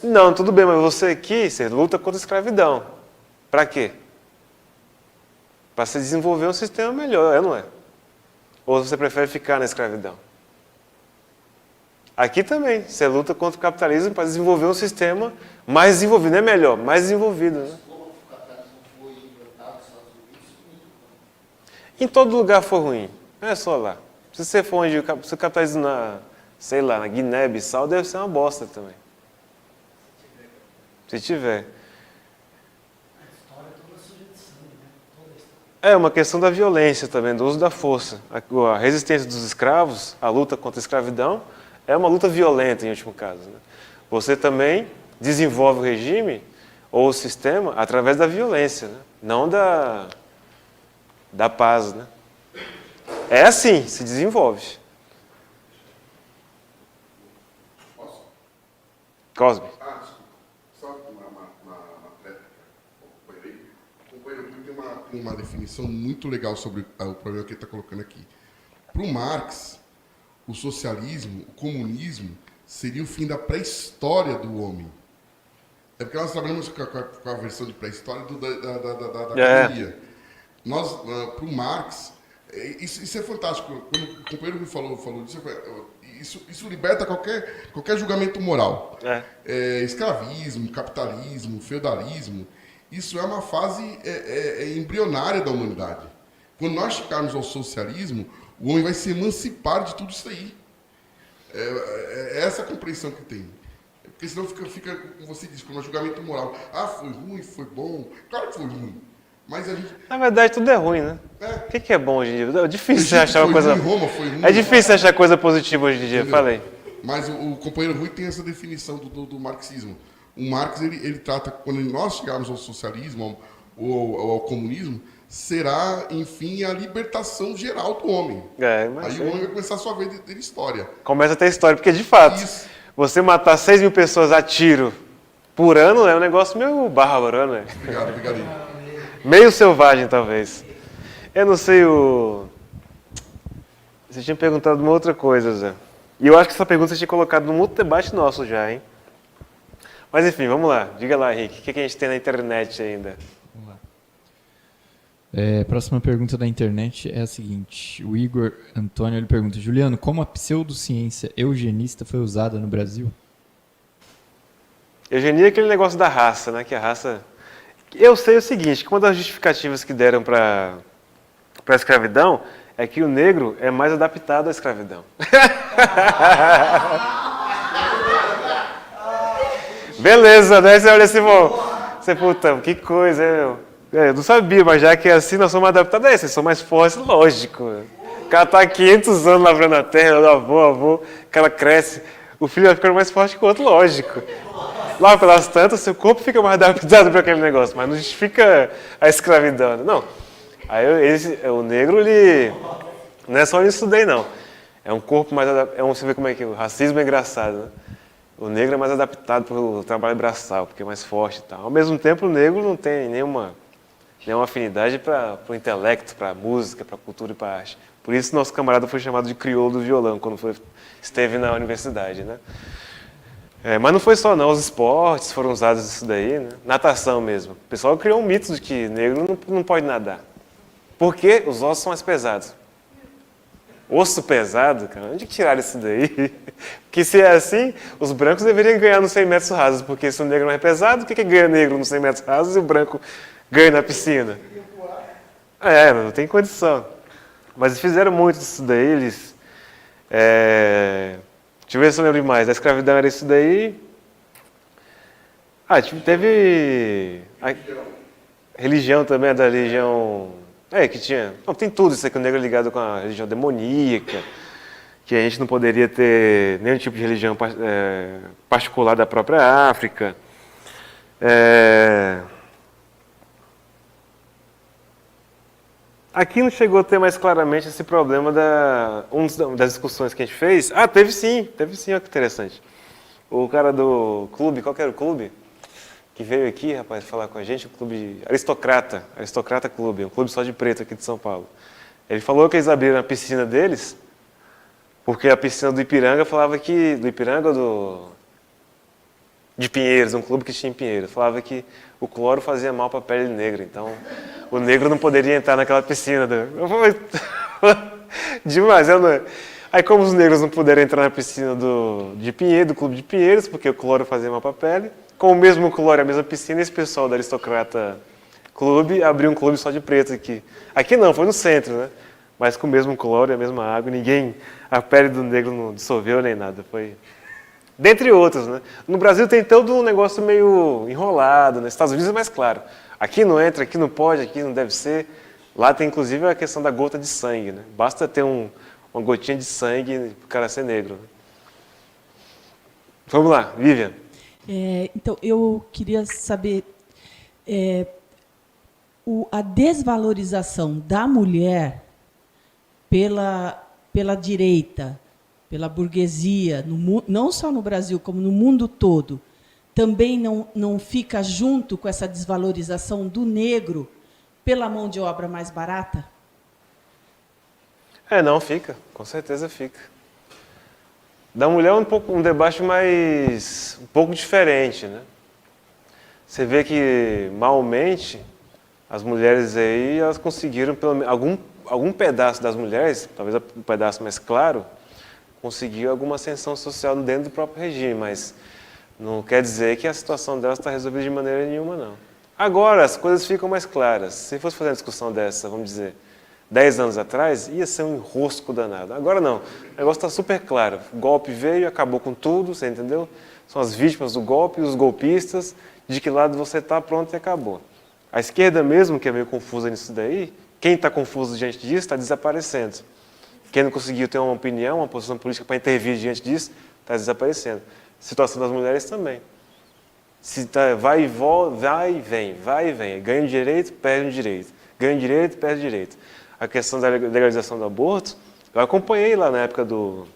Não, tudo bem, mas você aqui, você luta contra a escravidão. Para quê? Para se desenvolver um sistema melhor, não é? Ou você prefere ficar na escravidão? Aqui também, você luta contra o capitalismo para desenvolver um sistema mais desenvolvido, não é melhor, mais desenvolvido, né? Em todo lugar foi ruim, não é só lá. Se você for se o capitalismo na Guiné-Bissau, deve ser uma bosta também. Se tiver. É uma questão da violência também, do uso da força. A resistência dos escravos, a luta contra a escravidão, é uma luta violenta, em último caso, né? Você também desenvolve o regime ou o sistema através da violência, né? Não da paz, né? É assim, se desenvolve.
Posso?
Cosme.
Desculpa. Só uma réplica. O companheiro tem uma definição muito legal sobre o problema que ele está colocando aqui. Para o Marx, o socialismo, o comunismo, seria o fim da pré-história do homem. É porque nós trabalhamos com a versão de pré-história da academia. Para o Marx, Isso é fantástico. Quando o companheiro me falou disso, isso liberta qualquer julgamento moral. Escravismo, capitalismo, feudalismo, isso é uma fase embrionária da humanidade. Quando nós chegarmos ao socialismo, o homem vai se emancipar de tudo isso aí. É essa a compreensão que tem. Porque senão fica, como você disse, com um julgamento moral. Ah, foi ruim, foi bom. Claro que foi ruim. Mas a gente...
Na verdade, tudo é ruim, né? O que é bom hoje em dia? É difícil você achar uma coisa...
Roma foi ruim.
É difícil achar coisa positiva hoje em dia,
Entendeu?
falei.
Mas o companheiro Rui tem essa definição do marxismo. O Marx, ele trata, quando nós chegarmos ao socialismo ou ao comunismo, será, enfim, a libertação geral do homem.
Mas
aí o homem vai começar a sua vez de ter história.
Começa a ter história, porque de fato, você matar 6 mil pessoas a tiro por ano é um negócio meio bárbaro, né?
Obrigado.
Meio selvagem, talvez. Eu não sei Você tinha perguntado uma outra coisa, Zé. E eu acho que essa pergunta você tinha colocado num outro debate nosso já, hein? Mas enfim, vamos lá. Diga lá, Henrique. O que a gente tem na internet ainda?
Vamos lá. Próxima pergunta da internet é a seguinte. O Igor Antônio ele pergunta: Juliano, como a pseudociência eugenista foi usada no Brasil?
Eugenia é aquele negócio da raça, né? Que a raça... Eu sei o seguinte, que uma das justificativas que deram para a escravidão é que o negro é mais adaptado à escravidão. Beleza, né? Você olha assim, você, puta, que coisa, hein, meu? Eu não sabia, mas já que é assim, nós somos adaptados a isso, vocês são mais fortes, lógico. O cara tá há 500 anos lavrando a terra, avô, o cara cresce, o filho vai ficando mais forte que o outro, lógico. Lá pelas tantas, seu corpo fica mais adaptado para aquele negócio, mas não justifica a escravidão. Não. Aí o negro, ele não é só isso daí, não. É um corpo mais adaptado. Você vê como é que o racismo é engraçado, né? O negro é mais adaptado para o trabalho braçal, porque é mais forte e tal. Ao mesmo tempo, o negro não tem nenhuma afinidade para o intelecto, para a música, para a cultura e para a arte. Por isso, nosso camarada foi chamado de crioulo do violão quando esteve na universidade, né? Mas não foi só não, os esportes foram usados isso daí, né? Natação mesmo. O pessoal criou um mito de que negro não pode nadar. Porque os ossos são mais pesados. Osso pesado, cara, onde que tiraram isso daí? Porque se é assim, os brancos deveriam ganhar nos 100 metros rasos, porque se o negro não é pesado, o que ganha negro nos 100 metros rasos e o branco ganha na piscina? Não tem condição. Mas fizeram muito disso daí, eles... Deixa eu ver se eu lembro mais. A escravidão era isso daí. Teve... A religião também, da religião... que tinha... Não, tem tudo isso aqui, o negro é ligado com a religião demoníaca, que a gente não poderia ter nenhum tipo de religião particular da própria África. Aqui não chegou a ter mais claramente esse problema uma das discussões que a gente fez. Teve sim, olha que interessante. O cara do clube, qual que era o clube? Que veio aqui, rapaz, falar com a gente, o clube Aristocrata Clube, um clube só de preto aqui de São Paulo. Ele falou que eles abriram a piscina deles, porque a piscina do Ipiranga falava que... Do Ipiranga ou de Pinheiros, um clube que tinha em Pinheiros, falava que o cloro fazia mal para a pele negra, então o negro não poderia entrar naquela piscina. Demais, Aí como os negros não puderam entrar na piscina do clube de Pinheiros, porque o cloro fazia mal para a pele, com o mesmo cloro e a mesma piscina, esse pessoal da Aristocrata Clube abriu um clube só de preto aqui. Aqui não, foi no centro, né? Mas com o mesmo cloro e a mesma água, a pele do negro não dissolveu nem nada, foi... Dentre outros, né? No Brasil tem todo um negócio meio enrolado, nos Estados Unidos é mais claro. Aqui não entra, aqui não pode, aqui não deve ser. Lá tem inclusive a questão da gota de sangue, né? Basta ter uma gotinha de sangue para o cara ser negro. Vamos lá, Vivian.
Então, eu queria saber a desvalorização da mulher pela direita, pela burguesia, não só no Brasil, como no mundo todo, também não fica junto com essa desvalorização do negro pela mão de obra mais barata?
Não fica, com certeza fica. Da mulher é um debate um pouco diferente, né? Você vê que, malmente, as mulheres aí, elas conseguiram, pelo menos, algum pedaço das mulheres, talvez um pedaço mais claro, conseguiu alguma ascensão social dentro do próprio regime, mas não quer dizer que a situação delas está resolvida de maneira nenhuma, não. Agora, as coisas ficam mais claras. Se fosse fazer uma discussão dessa, vamos dizer, 10 anos atrás, ia ser um enrosco danado. Agora não, o negócio está super claro. O golpe veio, acabou com tudo, você entendeu? São as vítimas do golpe, os golpistas, de que lado você está, pronto e acabou. A esquerda mesmo, que é meio confusa nisso daí, quem está confuso diante disso está desaparecendo. Quem não conseguiu ter uma opinião, uma posição política para intervir diante disso, está desaparecendo. A situação das mulheres também. Se tá, vai e volta, vai e vem. Ganha um direito, perde um direito. Ganha um direito, perde direito. A questão da legalização do aborto, eu acompanhei lá na época do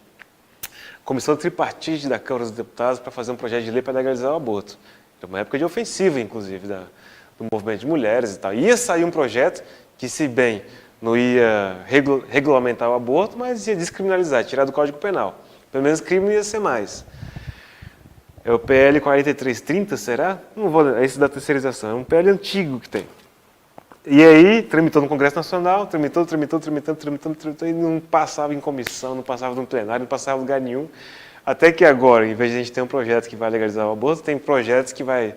Comissão Tripartite da Câmara dos Deputados para fazer um projeto de lei para legalizar o aborto. Era uma época de ofensiva, inclusive, do movimento de mulheres e tal. Ia sair um projeto que, se bem não ia regulamentar o aborto, mas ia descriminalizar, tirar do Código Penal. Pelo menos crime não ia ser mais. É o PL 4330, será? Não vou, é esse da terceirização, é um PL antigo que tem. E aí, tramitou no Congresso Nacional, tramitou, e não passava em comissão, não passava no plenário, não passava em lugar nenhum. Até que agora, em vez de a gente ter um projeto que vai legalizar o aborto, tem projetos que vai...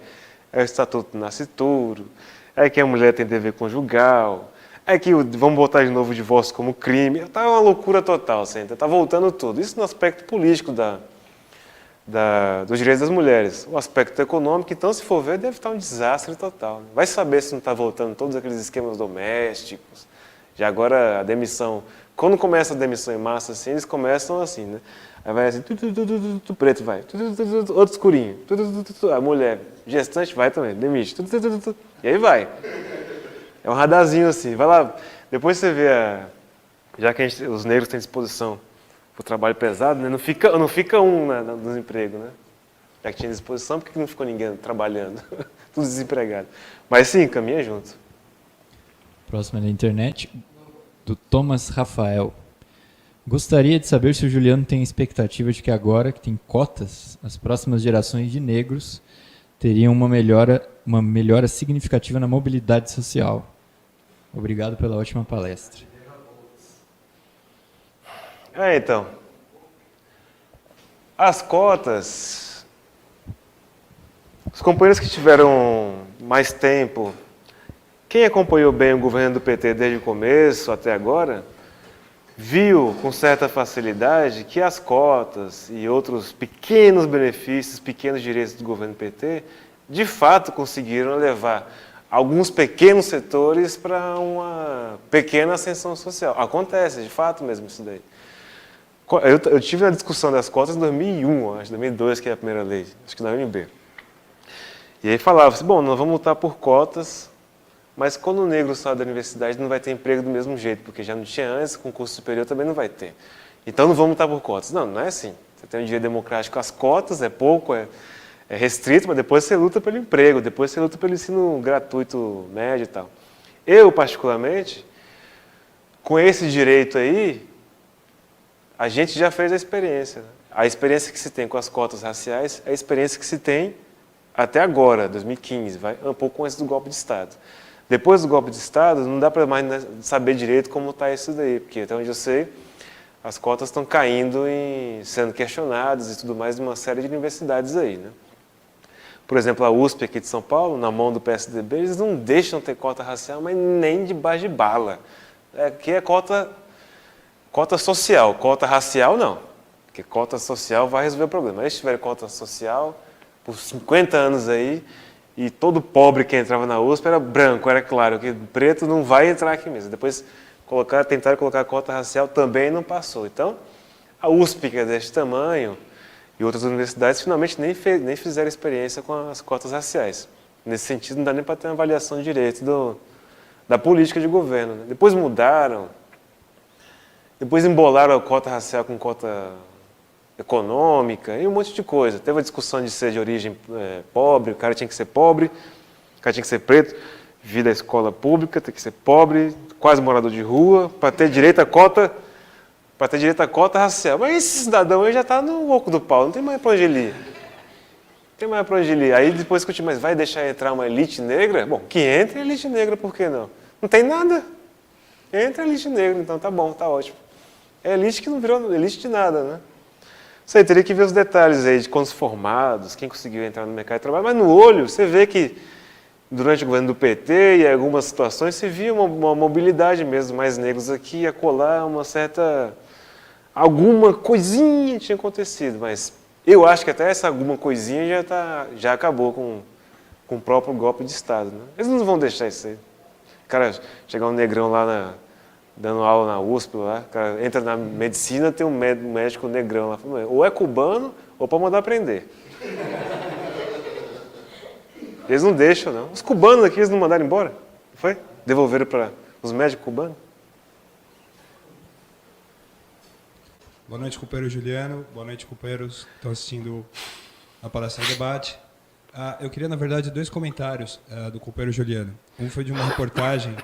É o Estatuto do Nascituro, é que a mulher tem dever conjugal, é que vamos botar de novo o divórcio como crime. Está uma loucura total, está voltando tudo. Isso no aspecto político dos direitos das mulheres. O aspecto econômico, então, se for ver, deve estar um desastre total. Vai saber se não está voltando todos aqueles esquemas domésticos. Já agora a demissão... Quando começa a demissão em massa, assim, eles começam assim, né? Aí vai assim, preto vai, outro escurinho, a mulher gestante vai também, demite, e aí vai. É um radarzinho assim, vai lá, depois você vê, já que os negros têm disposição para o trabalho pesado, né? Não fica um no emprego, né? Já que tinha disposição, por que não ficou ninguém trabalhando? Tudo desempregado. Mas sim, caminha junto.
Próxima na internet, do Thomas Rafael. Gostaria de saber se o Juliano tem expectativa de que agora, que tem cotas, as próximas gerações de negros teriam uma melhora significativa na mobilidade social. Obrigado pela ótima palestra.
Então, as cotas, os companheiros que tiveram mais tempo, quem acompanhou bem o governo do PT desde o começo até agora, viu com certa facilidade que as cotas e outros pequenos benefícios, pequenos direitos do governo PT, de fato conseguiram levar alguns pequenos setores para uma pequena ascensão social. Acontece, de fato mesmo, isso daí. Eu tive a discussão das cotas em 2001, acho, 2002, que é a primeira lei, acho que na UNB. E aí falava-se, bom, nós vamos lutar por cotas, mas quando o negro sai da universidade não vai ter emprego do mesmo jeito, porque já não tinha antes, com curso superior também não vai ter. Então não vamos lutar por cotas. Não, não é assim. Você tem um direito democrático às cotas, é pouco, é restrito, mas depois você luta pelo emprego, depois você luta pelo ensino gratuito médio e tal. Eu, particularmente, com esse direito aí, a gente já fez a experiência. A experiência que se tem com as cotas raciais é a experiência que se tem até agora, 2015, um pouco antes do golpe de Estado. Depois do golpe de Estado, não dá para mais saber direito como está isso daí, porque até onde eu sei, as cotas estão caindo e sendo questionadas e tudo mais em uma série de universidades aí, né? Por exemplo, a USP aqui de São Paulo, na mão do PSDB, eles não deixam ter cota racial, mas nem debaixo de bala. Aqui é cota social, cota racial não, porque cota social vai resolver o problema. Eles tiveram cota social por 50 anos aí, e todo pobre que entrava na USP era branco, era claro, que preto não vai entrar aqui mesmo. Depois tentaram colocar a cota racial, também não passou. Então, a USP, que é deste tamanho, e outras universidades, finalmente nem fizeram experiência com as cotas raciais. Nesse sentido, não dá nem para ter uma avaliação de direito da política de governo, né? Depois mudaram, depois embolaram a cota racial com cota econômica e um monte de coisa. Teve a discussão de ser de origem pobre, o cara tinha que ser pobre, o cara tinha que ser preto, vir da escola pública, tem que ser pobre, quase morador de rua, para ter direito à cota racial. Mas esse cidadão aí já está no oco do pau, não tem mais para onde ele ir. tem mais para onde ir. Aí depois discutir, mas vai deixar entrar uma elite negra? Bom, que entre a elite negra, por que não? Não tem nada. Entra a elite negra, então tá bom, tá ótimo. É elite que não virou elite de nada, né? Você teria que ver os detalhes aí de quantos formados, quem conseguiu entrar no mercado de trabalho, mas no olho você vê que durante o governo do PT e em algumas situações você via uma mobilidade mesmo, mais negros aqui, a colar uma certa... alguma coisinha tinha acontecido, mas eu acho que até essa alguma coisinha já acabou com o próprio golpe de Estado. Né? Eles não vão deixar isso aí. Cara, chegar um negrão lá dando aula na USP, lá, o cara entra na medicina, tem um médico negrão lá. Ou é cubano, ou para mandar prender. Eles não deixam, não. Os cubanos aqui, eles não mandaram embora? Não foi? Devolveram para os médicos cubanos?
Boa noite, companheiro Juliano. Boa noite, companheiros que estão assistindo a palestra de debate. Eu queria, na verdade, 2 comentários do companheiro Juliano. Um foi de uma reportagem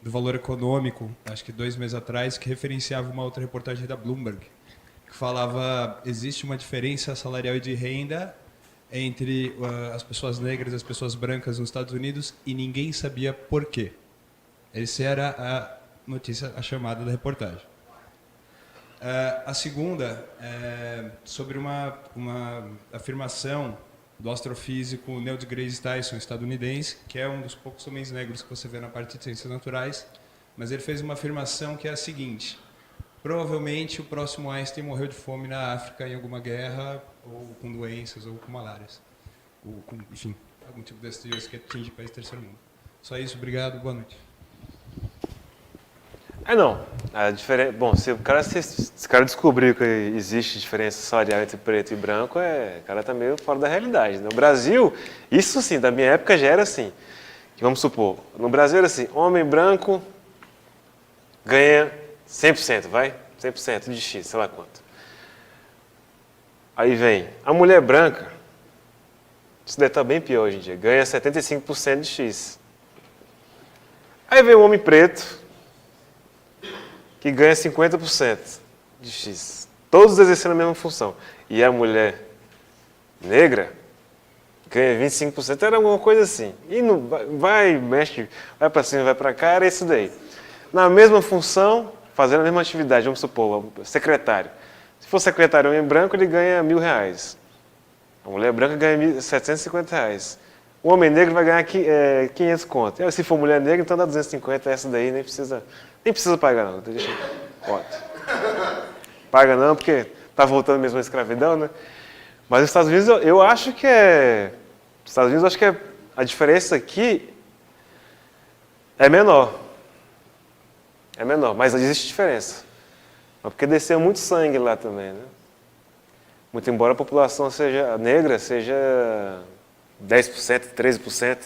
do Valor Econômico, acho que 2 meses atrás, que referenciava uma outra reportagem da Bloomberg, que falava existe uma diferença salarial e de renda entre as pessoas negras e as pessoas brancas nos Estados Unidos e ninguém sabia por quê. Essa era a notícia, a chamada da reportagem. A segunda é sobre uma afirmação do astrofísico Neil deGrasse Tyson, estadunidense, que é um dos poucos homens negros que você vê na parte de ciências naturais, mas ele fez uma afirmação que é a seguinte: provavelmente o próximo Einstein morreu de fome na África em alguma guerra, ou com doenças, ou com malárias, ou com, enfim, algum tipo de doença que atinge país terceiro mundo. Só isso, obrigado, boa noite.
Não. Bom, se o cara descobriu que existe diferença salarial entre preto e branco, o cara está meio fora da realidade. No Brasil, isso sim, da minha época já era assim. Vamos supor, no Brasil era assim, homem branco ganha 100%, vai? 100% de X, sei lá quanto. Aí vem a mulher branca, isso deve estar bem pior hoje em dia, ganha 75% de X. Aí vem o homem preto, que ganha 50% de X. Todos exercendo a mesma função. E a mulher negra ganha 25%, era alguma coisa assim. E não, mexe, vai para cima, vai para cá, era isso daí. Na mesma função, fazendo a mesma atividade, vamos supor, secretário. Se for secretário homem branco, ele ganha R$1.000. A mulher branca ganha R$750. O homem negro vai ganhar 500 conto. Se for mulher negra, então dá 250, essa daí nem precisa pagar não. Deixa, paga não, porque está voltando mesmo à escravidão, né? Mas os Estados Unidos, eu acho que a diferença aqui é menor. É menor, mas existe diferença. Porque desceu muito sangue lá também, né? Muito embora a população negra seja 10%, 13%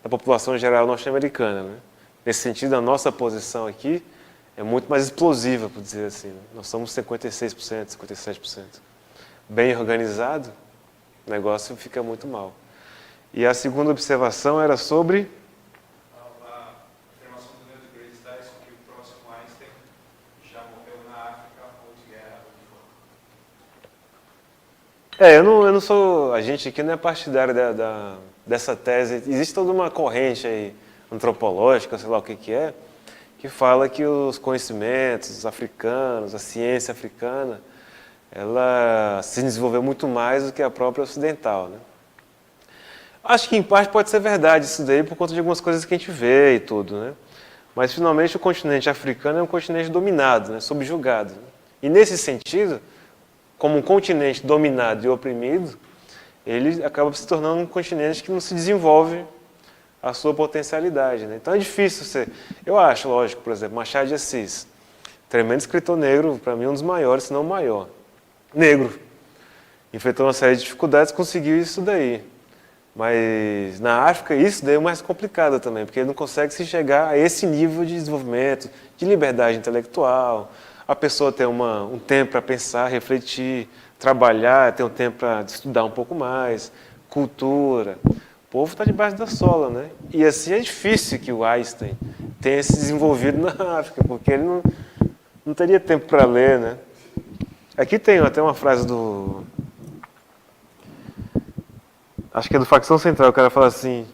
da população geral norte-americana, né? Nesse sentido, a nossa posição aqui é muito mais explosiva, por dizer assim. Né? Nós somos 56%, 57%. Bem organizado, o negócio fica muito mal. E a segunda observação era sobre...
A afirmação do Neil deGrasse Tyson que o próximo Einstein já morreu na África ou de guerra ou de fome.
eu não sou... A gente aqui não é partidário dessa tese. Existe toda uma corrente aí, antropológica, sei lá o que é, que fala que os conhecimentos africanos, a ciência africana, ela se desenvolveu muito mais do que a própria ocidental, né? Acho que em parte pode ser verdade isso daí por conta de algumas coisas que a gente vê e tudo, né? Mas finalmente o continente africano é um continente dominado, né? Subjugado. Né? E nesse sentido, como um continente dominado e oprimido, ele acaba se tornando um continente que não se desenvolve a sua potencialidade, né? Então é difícil eu acho, lógico, por exemplo, Machado de Assis, tremendo escritor negro, para mim um dos maiores, se não o maior. Negro. Enfrentou uma série de dificuldades, conseguiu isso daí. Mas na África isso daí é mais complicado também, porque ele não consegue se chegar a esse nível de desenvolvimento, de liberdade intelectual, a pessoa ter um tempo para pensar, refletir, trabalhar, ter um tempo para estudar um pouco mais, cultura. O povo está debaixo da sola, né? E assim é difícil que o Einstein tenha se desenvolvido na África, porque ele não teria tempo para ler, né? Aqui tem até uma frase do acho que é do Facção Central, o cara fala assim,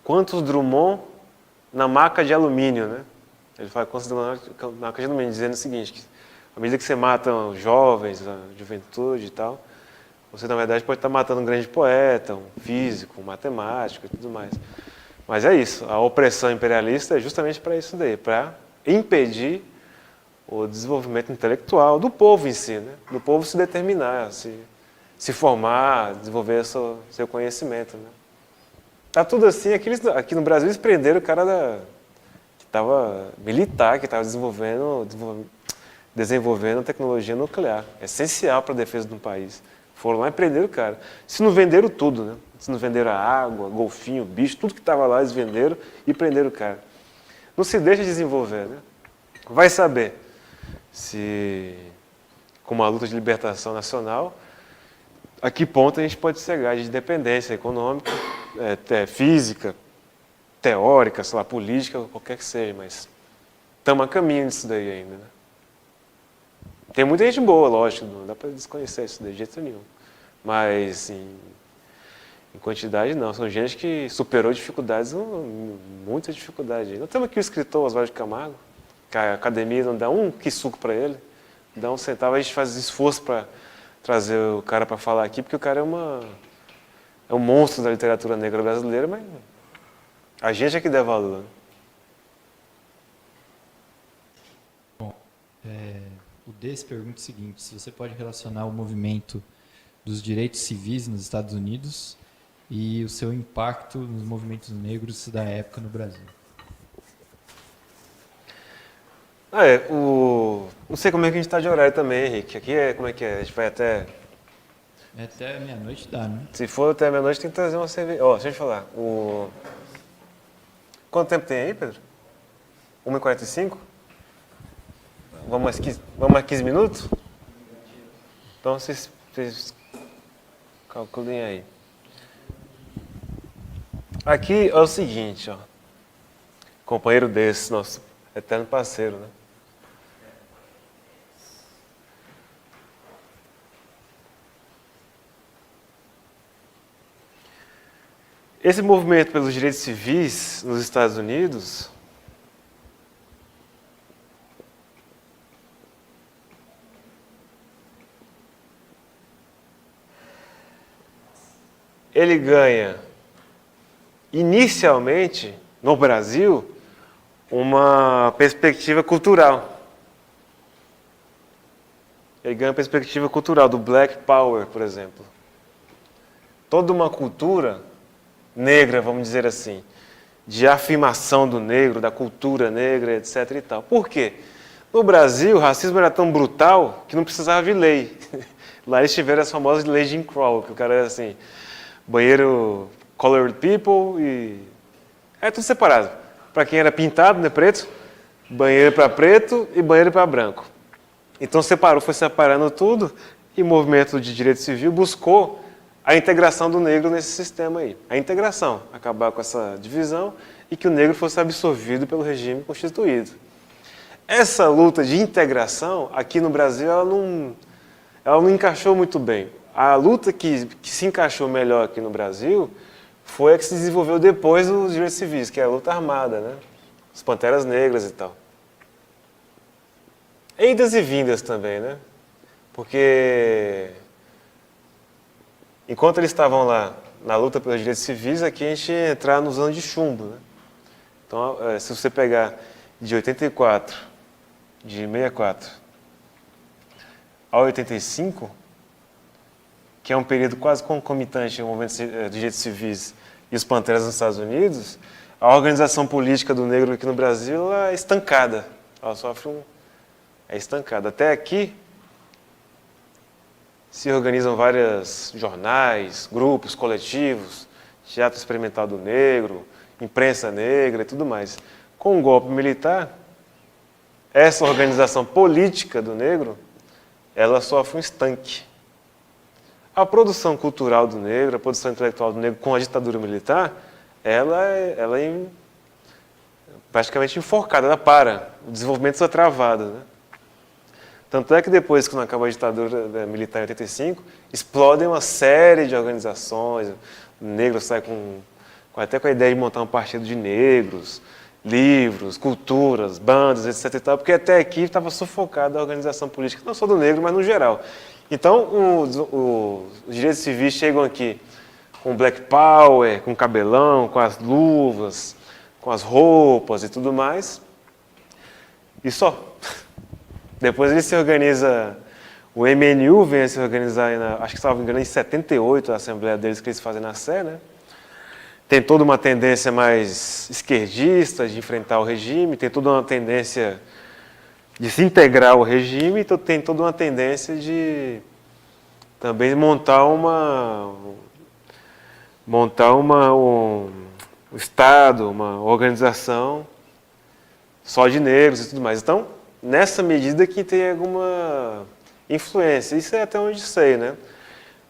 quantos Drummond na maca de alumínio, né? Ele fala quantos Drummond na maca de alumínio, dizendo o seguinte, que à medida que você mata os jovens, a juventude e tal, você, na verdade, pode estar matando um grande poeta, um físico, um matemático e tudo mais. Mas é isso, a opressão imperialista é justamente para isso daí, para impedir o desenvolvimento intelectual do povo em si, né? Do povo se determinar, se formar, desenvolver seu conhecimento, né? Tá tudo assim, aqui no Brasil eles prenderam o cara que estava militar, que estava desenvolvendo tecnologia nuclear, essencial para a defesa de um país. Foram lá e prenderam o cara. Se não venderam tudo, né? Se não venderam a água, golfinho, bicho, tudo que estava lá eles venderam e prenderam o cara. Não se deixa desenvolver, né? Vai saber se, com uma luta de libertação nacional, a que ponto a gente pode chegar de independência econômica, física, teórica, sei lá, política, qualquer que seja, mas estamos a caminho disso daí ainda, né? Tem muita gente boa, lógico, não dá para desconhecer isso de jeito nenhum. Mas em quantidade não, são gente que superou dificuldades, muita dificuldade. Nós temos aqui o escritor Oswaldo de Camargo, que a academia não dá um quissuco para ele, dá um centavo, a gente faz esforço para trazer o cara para falar aqui, porque o cara é um monstro da literatura negra brasileira, mas a gente é que dá valor.
Bom, o Desse pergunta o seguinte, se você pode relacionar o movimento dos direitos civis nos Estados Unidos e o seu impacto nos movimentos negros da época no Brasil.
Não sei como é que a gente está de horário também, Henrique. Aqui como é que é? A gente vai até...
Até meia-noite dá, né?
Se for até meia-noite, tem que trazer uma cerveja. Deixa eu te falar. Quanto tempo tem aí, Pedro? 1h45? Vamos mais 15 minutos? Então vocês calculem aí. Aqui é o seguinte, ó. Companheiro desse, nosso eterno parceiro, né? Esse movimento pelos direitos civis nos Estados Unidos ele ganha, inicialmente, no Brasil, uma perspectiva cultural. Ele ganha uma perspectiva cultural do Black Power, por exemplo. Toda uma cultura negra, vamos dizer assim, de afirmação do negro, da cultura negra, etc. e tal. Por quê? No Brasil, o racismo era tão brutal que não precisava de lei. Lá eles tiveram as famosas leis de Jim Crow, que o cara era assim, banheiro colored people e... É tudo separado. Para quem era pintado, né, preto, banheiro para preto e banheiro para branco. Então foi separando tudo e o movimento de direito civil buscou a integração do negro nesse sistema aí. A integração, acabar com essa divisão e que o negro fosse absorvido pelo regime constituído. Essa luta de integração, aqui no Brasil, ela não encaixou muito bem. A luta que se encaixou melhor aqui no Brasil foi a que se desenvolveu depois dos direitos civis, que é a luta armada, né? As Panteras Negras e tal. Idas e vindas também, né? Porque enquanto eles estavam lá na luta pelos direitos civis, aqui a gente ia entrar nos anos de chumbo, né? Então, se você pegar de 84, de 64 a 85, que é um período quase concomitante ao movimento dos direitos civis e os Panteras nos Estados Unidos, a organização política do negro aqui no Brasil ela é estancada. Ela sofre é estancada. Até aqui se organizam vários jornais, grupos, coletivos, Teatro Experimental do Negro, Imprensa Negra e tudo mais. Com o golpe militar, essa organização política do negro, ela sofre um estanque. A produção cultural do negro, a produção intelectual do negro com a ditadura militar, ela é praticamente enforcada, ela para. O desenvolvimento está travado, né? Tanto é que depois que acabou a ditadura militar em 85, explodem uma série de organizações, o negro sai até com a ideia de montar um partido de negros, livros, culturas, bandas, etc. e tal, porque até aqui estava sufocada a organização política, não só do negro, mas no geral. Então, os direitos civis chegam aqui com Black Power, com cabelão, com as luvas, com as roupas e tudo mais, e só. Depois ele se organiza, o MNU vem a se organizar, acho que estava engano, em 78, a assembleia deles que eles fazem na Sé, né? Tem toda uma tendência mais esquerdista de enfrentar o regime, tem toda uma tendência de se integrar ao regime, então tem toda uma tendência de também montar um Estado, uma organização só de negros e tudo mais. Então, nessa medida que tem alguma influência, isso é até onde sei, né?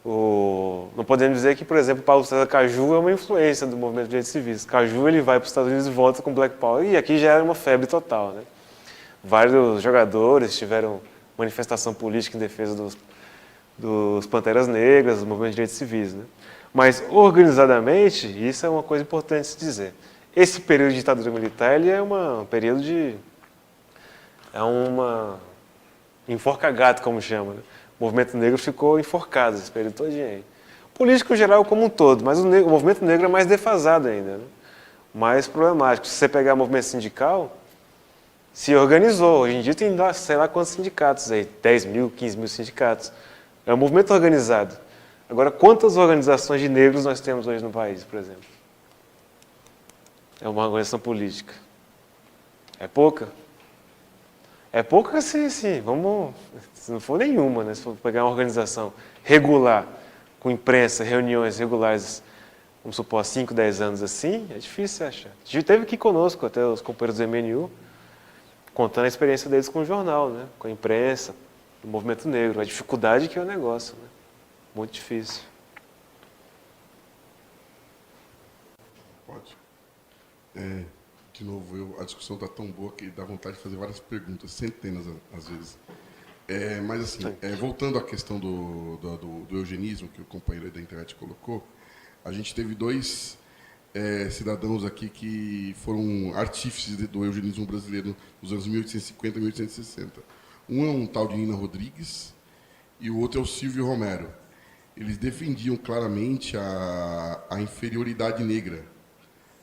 Não podemos dizer que, por exemplo, Paulo César Caju é uma influência do movimento de direitos civis. Caju ele vai para os Estados Unidos e volta com Black Power, e aqui já era uma febre total, né? Vários jogadores tiveram manifestação política em defesa dos Panteras Negras, do movimento de direitos civis, né? Mas, organizadamente, isso é uma coisa importante se dizer. Esse período de ditadura militar ele é um período de... enforca-gato, como chama, né? O movimento negro ficou enforcado esse período todinho aí. Político em geral como um todo, mas o movimento negro é mais defasado ainda, né? Mais problemático. Se você pegar o movimento sindical, se organizou. Hoje em dia tem, sei lá quantos sindicatos aí, 10 mil, 15 mil sindicatos. É um movimento organizado. Agora, quantas organizações de negros nós temos hoje no país, por exemplo? É uma organização política. É pouca? É pouca, sim. Se não for nenhuma, né? Se for pegar uma organização regular, com imprensa, reuniões regulares, vamos supor, há 5, 10 anos assim, é difícil achar. A gente teve aqui conosco, até os companheiros do MNU, contando a experiência deles com o jornal, né? Com a imprensa, o movimento negro, a dificuldade que é o negócio, né? Muito difícil.
Pode. De novo, a discussão está tão boa que dá vontade de fazer várias perguntas, centenas às vezes. Mas assim, voltando à questão do eugenismo que o companheiro aí da internet colocou, a gente teve dois cidadãos aqui que foram artífices do eugenismo brasileiro nos anos 1850 e 1860. Um é um tal de Nina Rodrigues e o outro é o Silvio Romero. Eles defendiam claramente a inferioridade negra.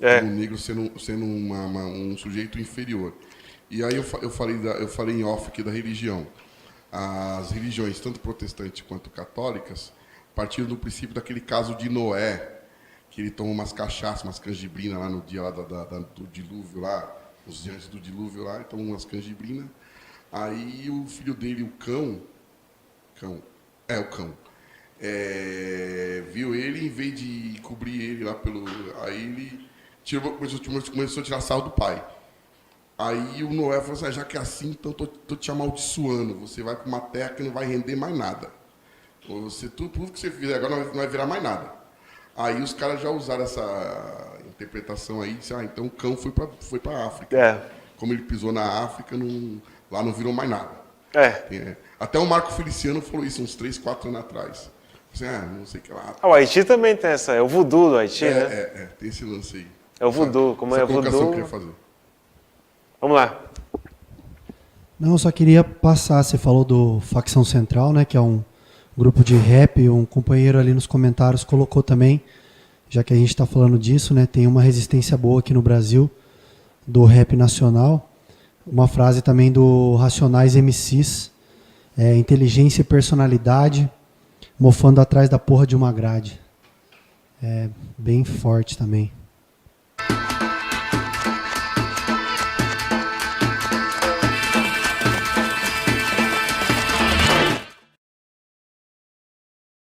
O negro sendo um sujeito inferior. E aí eu falei em off aqui da religião. As religiões, tanto protestantes quanto católicas, partiram do princípio daquele caso de Noé, que ele toma umas cachaças, umas canjibrinas lá no dia lá do dilúvio, lá, os dias do dilúvio lá, ele toma umas canjibrinas. Aí o filho dele, o cão, viu ele, em vez de cobrir ele lá aí ele começou a tirar sarro do pai. Aí o Noé falou assim, já que é assim, então tô te amaldiçoando. Você vai para uma terra que não vai render mais nada. Tudo que você fizer agora não vai virar mais nada. Aí os caras já usaram essa interpretação aí, disse, então o cão foi para África. Como ele pisou na África, lá não virou mais nada. Até o Marco Feliciano falou isso uns 3, 4 anos atrás. Assim, não sei o que lá.
O Haiti também tem essa, é o voodoo do Haiti, né?
Tem esse lance aí.
É o voodoo, como é o voodoo.
Que eu queria fazer.
Vamos lá.
Não, eu só queria passar, você falou do Facção Central, né, que é um grupo de rap, um companheiro ali nos comentários colocou também, já que a gente está falando disso, né, tem uma resistência boa aqui no Brasil, do rap nacional, uma frase também do Racionais MCs, inteligência e personalidade, mofando atrás da porra de uma grade. É bem forte também.